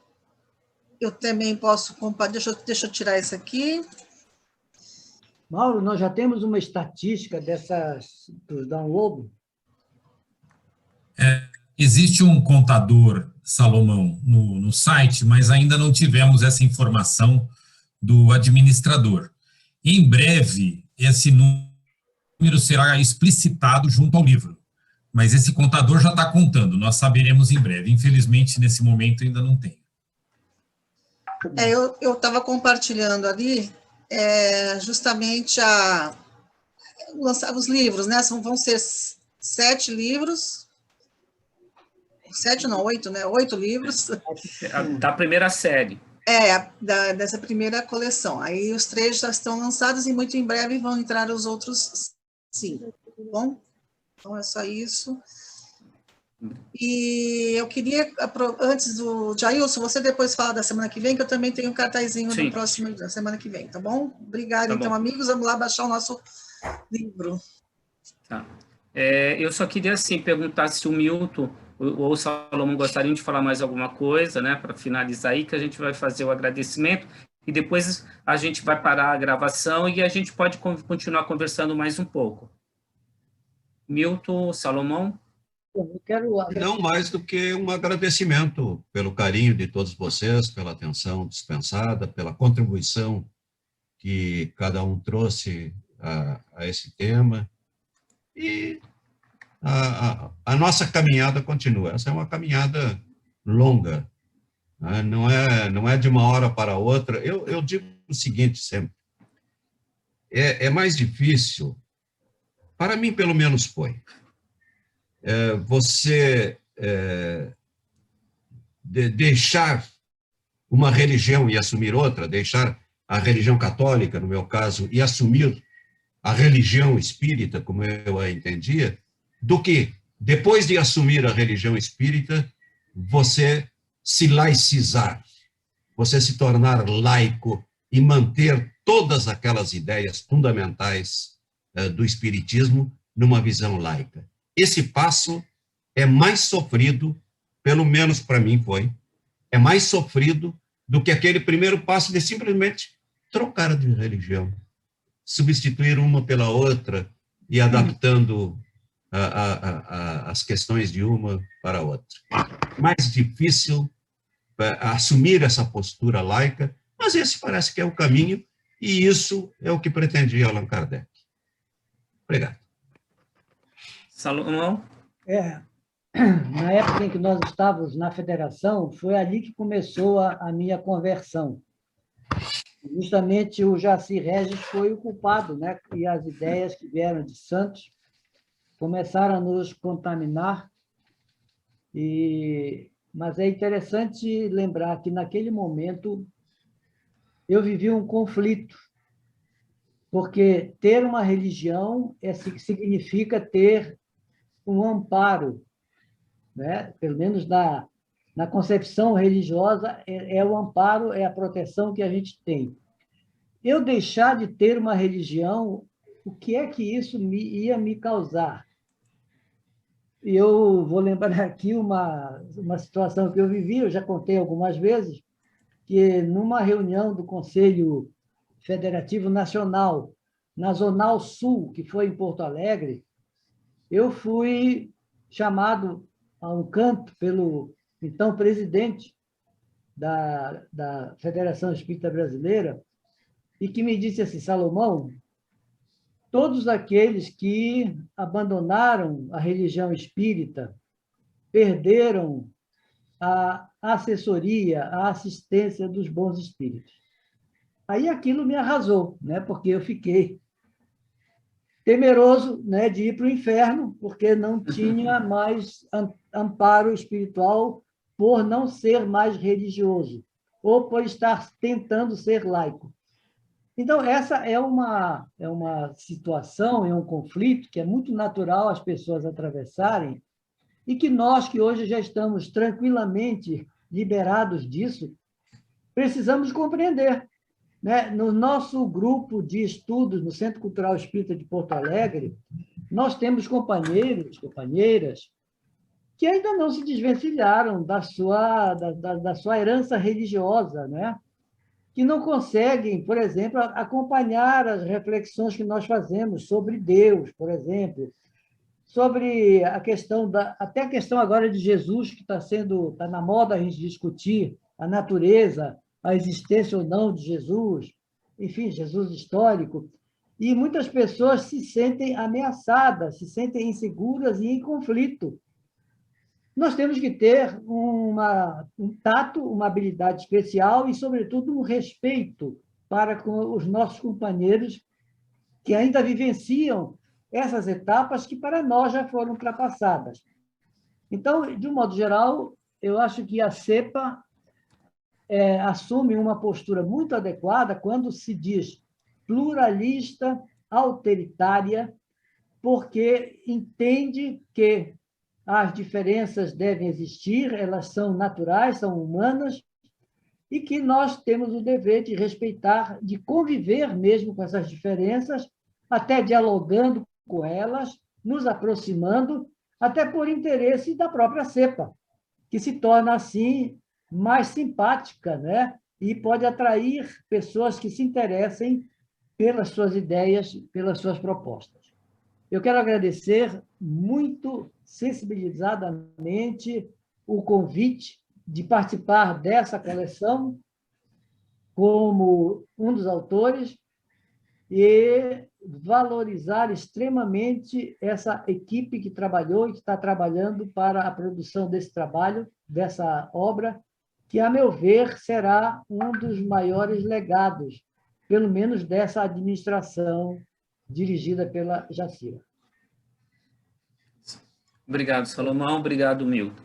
eu também posso compartilhar, deixa eu tirar isso aqui. Mauro, nós já temos uma estatística dos downloads? Existe um contador, Salomão, no site, mas ainda não tivemos essa informação do administrador. Em breve, esse número será explicitado junto ao livro, mas esse contador já está contando, nós saberemos em breve. Infelizmente, nesse momento, ainda não tem. Eu estava compartilhando ali justamente os livros, né? Vão ser 7 livros. 7 não, 8, né? 8 livros. Da primeira série. Dessa primeira coleção. Aí os 3 já estão lançados e muito em breve vão entrar os outros 5. Bom? Então é só isso. E eu queria, antes do Jailson, você depois fala da semana que vem, que eu também tenho um cartazinho da semana que vem, tá bom? Obrigada, então, amigos. Vamos lá baixar o nosso livro. Tá. Eu só queria, assim, perguntar se o Milton ou o Salomão gostariam de falar mais alguma coisa, né, para finalizar aí, que a gente vai fazer o agradecimento e depois a gente vai parar a gravação e a gente pode continuar conversando mais um pouco. Milton, Salomão? Eu quero Não mais do que um agradecimento pelo carinho de todos vocês, pela atenção dispensada, pela contribuição que cada um trouxe a esse tema. E a nossa caminhada continua. Essa é uma caminhada longa, né? Não é de uma hora para outra. Eu digo o seguinte sempre, é mais difícil, para mim pelo menos foi, você deixar uma religião e assumir outra, deixar a religião católica, no meu caso, e assumir a religião espírita, como eu a entendia, do que, depois de assumir a religião espírita, você se laicizar, você se tornar laico e manter todas aquelas ideias fundamentais do espiritismo numa visão laica. Esse passo é mais sofrido, pelo menos para mim foi, é mais sofrido do que aquele primeiro passo de simplesmente trocar de religião, substituir uma pela outra e adaptando as questões de uma para a outra. Mais difícil assumir essa postura laica, mas esse parece que é o caminho, e isso é o que pretendia Allan Kardec. Obrigado. Salomão? Na época em que nós estávamos na federação, foi ali que começou a minha conversão. Justamente o Jaci Regis foi o culpado, né? E as ideias que vieram de Santos começaram a nos contaminar. Mas é interessante lembrar que, naquele momento, eu vivi um conflito, porque ter uma religião significa ter um amparo, né? Pelo menos na concepção religiosa, é o amparo, é a proteção que a gente tem. Eu deixar de ter uma religião, o que é que isso ia me causar? Eu vou lembrar aqui uma situação que eu vivi, eu já contei algumas vezes, que numa reunião do Conselho Federativo Nacional, na Zonal Sul, que foi em Porto Alegre, eu fui chamado a um canto pelo então presidente da Federação Espírita Brasileira, e que me disse assim: Salomão, todos aqueles que abandonaram a religião espírita perderam a assessoria, a assistência dos bons espíritos. Aí aquilo me arrasou, né? Porque eu fiquei temeroso, né, de ir para o inferno, porque não tinha mais amparo espiritual por não ser mais religioso, ou por estar tentando ser laico. Então, essa é uma situação, é um conflito que é muito natural as pessoas atravessarem, e que nós, que hoje já estamos tranquilamente liberados disso, precisamos compreender. Né? No nosso grupo de estudos no Centro Cultural Espírita de Porto Alegre, nós temos companheiros, companheiras, que ainda não se desvencilharam da sua herança religiosa, né? Que não conseguem, por exemplo, acompanhar as reflexões que nós fazemos sobre Deus, por exemplo, sobre a questão até a questão agora de Jesus, que está na moda a gente discutir a natureza, a existência ou não de Jesus, enfim, Jesus histórico, e muitas pessoas se sentem ameaçadas, se sentem inseguras e em conflito. Nós temos que ter um tato, uma habilidade especial e, sobretudo, um respeito para com os nossos companheiros que ainda vivenciam essas etapas que, para nós, já foram ultrapassadas. Então, de um modo geral, eu acho que a CEPA assume uma postura muito adequada quando se diz pluralista, autoritária, porque entende que as diferenças devem existir, elas são naturais, são humanas, e que nós temos o dever de respeitar, de conviver mesmo com essas diferenças, até dialogando com elas, nos aproximando, até por interesse da própria cepa, que se torna, assim, mais simpática, né? E pode atrair pessoas que se interessem pelas suas ideias, pelas suas propostas. Eu quero agradecer muito sensibilizadamente o convite de participar dessa coleção como um dos autores e valorizar extremamente essa equipe que trabalhou e que está trabalhando para a produção desse trabalho, dessa obra, que, a meu ver, será um dos maiores legados, pelo menos dessa administração dirigida pela Jacira. Obrigado, Salomão. Obrigado, Milton.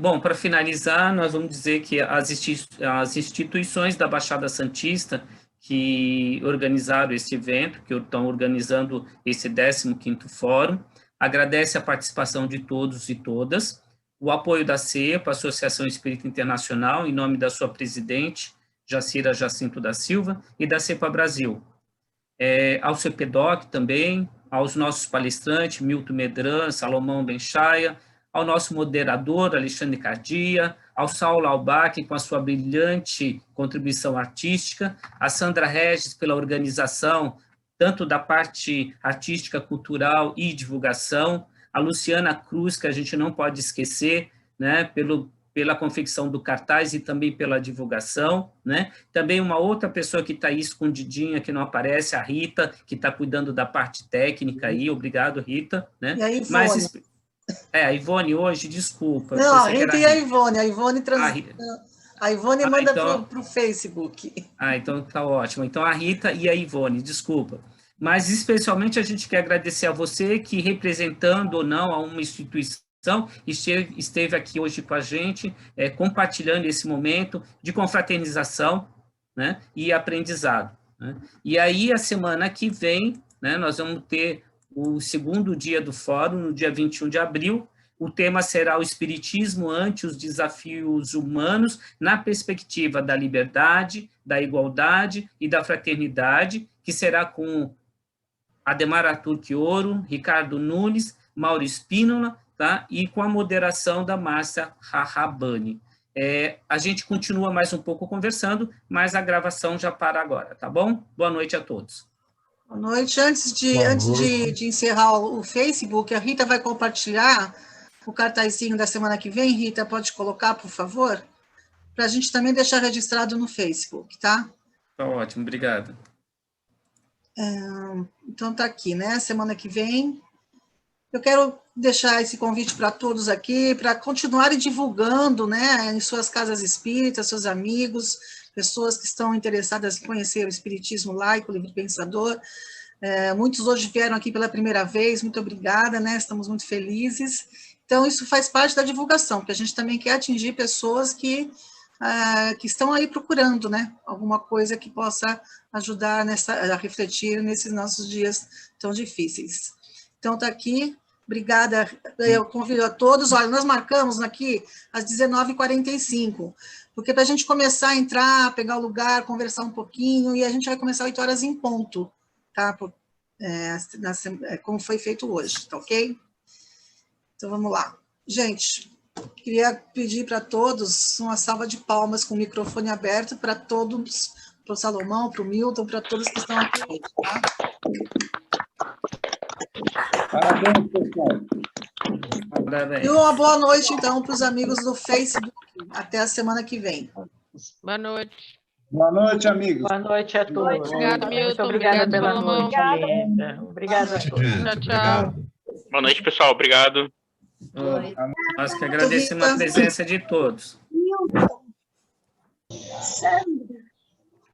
Bom, para finalizar, nós vamos dizer que as instituições da Baixada Santista que organizaram esse evento, que estão organizando esse 15º Fórum, agradece a participação de todos e todas, o apoio da CEPA, Associação Espírita Internacional, em nome da sua presidente, Jacira Jacinto da Silva, e da CEPA Brasil. Ao CEPEDOC também, aos nossos palestrantes, Milton Medran, Salomão Benchaia, ao nosso moderador, Alexandre Cardia, ao Saulo Albach, com a sua brilhante contribuição artística, a Sandra Regis, pela organização, tanto da parte artística, cultural e divulgação, a Luciana Cruz, que a gente não pode esquecer, né, pela confecção do cartaz e também pela divulgação, né? Também uma outra pessoa que está aí escondidinha, que não aparece, a Rita, que está cuidando da parte técnica aí, obrigado, Rita, né? E a Ivone. A Ivone hoje, desculpa. Não, a Rita e a Ivone. A Ivone manda então, para o Facebook. Então tá ótimo. Então, a Rita e a Ivone, desculpa. Mas, especialmente, a gente quer agradecer a você que, representando ou não a uma instituição, esteve aqui hoje com a gente, compartilhando esse momento de confraternização, né, e aprendizado, né? E aí, a semana que vem, né, nós vamos ter o segundo dia do fórum, no dia 21 de abril, o tema será o Espiritismo ante os desafios humanos na perspectiva da liberdade, da igualdade e da fraternidade, que será com Ademar Arthur Quioro, Ricardo Nunes, Mauro Espínola, tá? E com a moderação da Márcia Rahabani. A gente continua mais um pouco conversando, mas a gravação já para agora, tá bom? Boa noite a todos. Boa noite. Antes de encerrar o Facebook, a Rita vai compartilhar o cartazinho da semana que vem. Rita, pode colocar, por favor? Para a gente também deixar registrado no Facebook, tá? Tá ótimo, obrigado. Então, tá aqui, né? Semana que vem. Eu quero deixar esse convite para todos aqui, para continuarem divulgando, né, em suas casas espíritas, seus amigos, pessoas que estão interessadas em conhecer o espiritismo laico, livre pensador. Muitos hoje vieram aqui pela primeira vez, muito obrigada, né? Estamos muito felizes. Então, isso faz parte da divulgação, porque a gente também quer atingir pessoas que estão aí procurando, né, alguma coisa que possa ajudar a refletir nesses nossos dias tão difíceis. Então, está aqui. Obrigada, eu convido a todos. Olha, nós marcamos aqui às 19h45, porque para a gente começar a entrar, pegar o lugar, conversar um pouquinho, e a gente vai começar 8 horas em ponto, tá? Como foi feito hoje, tá ok? Então, vamos lá. Gente, queria pedir para todos uma salva de palmas com o microfone aberto para todos, para o Salomão, para o Milton, para todos que estão aqui hoje, tá? Parabéns, pessoal. E uma boa noite, então, para os amigos do Facebook. Até a semana que vem. Boa noite. Boa noite, amigos. Boa noite a todos. Obrigada, Milton. Muito obrigada pela Salomão. noite, linda. Obrigada a todos. Tchau, tchau. Boa noite, pessoal. Obrigado. Nós que agradecemos a presença de todos. Sandra.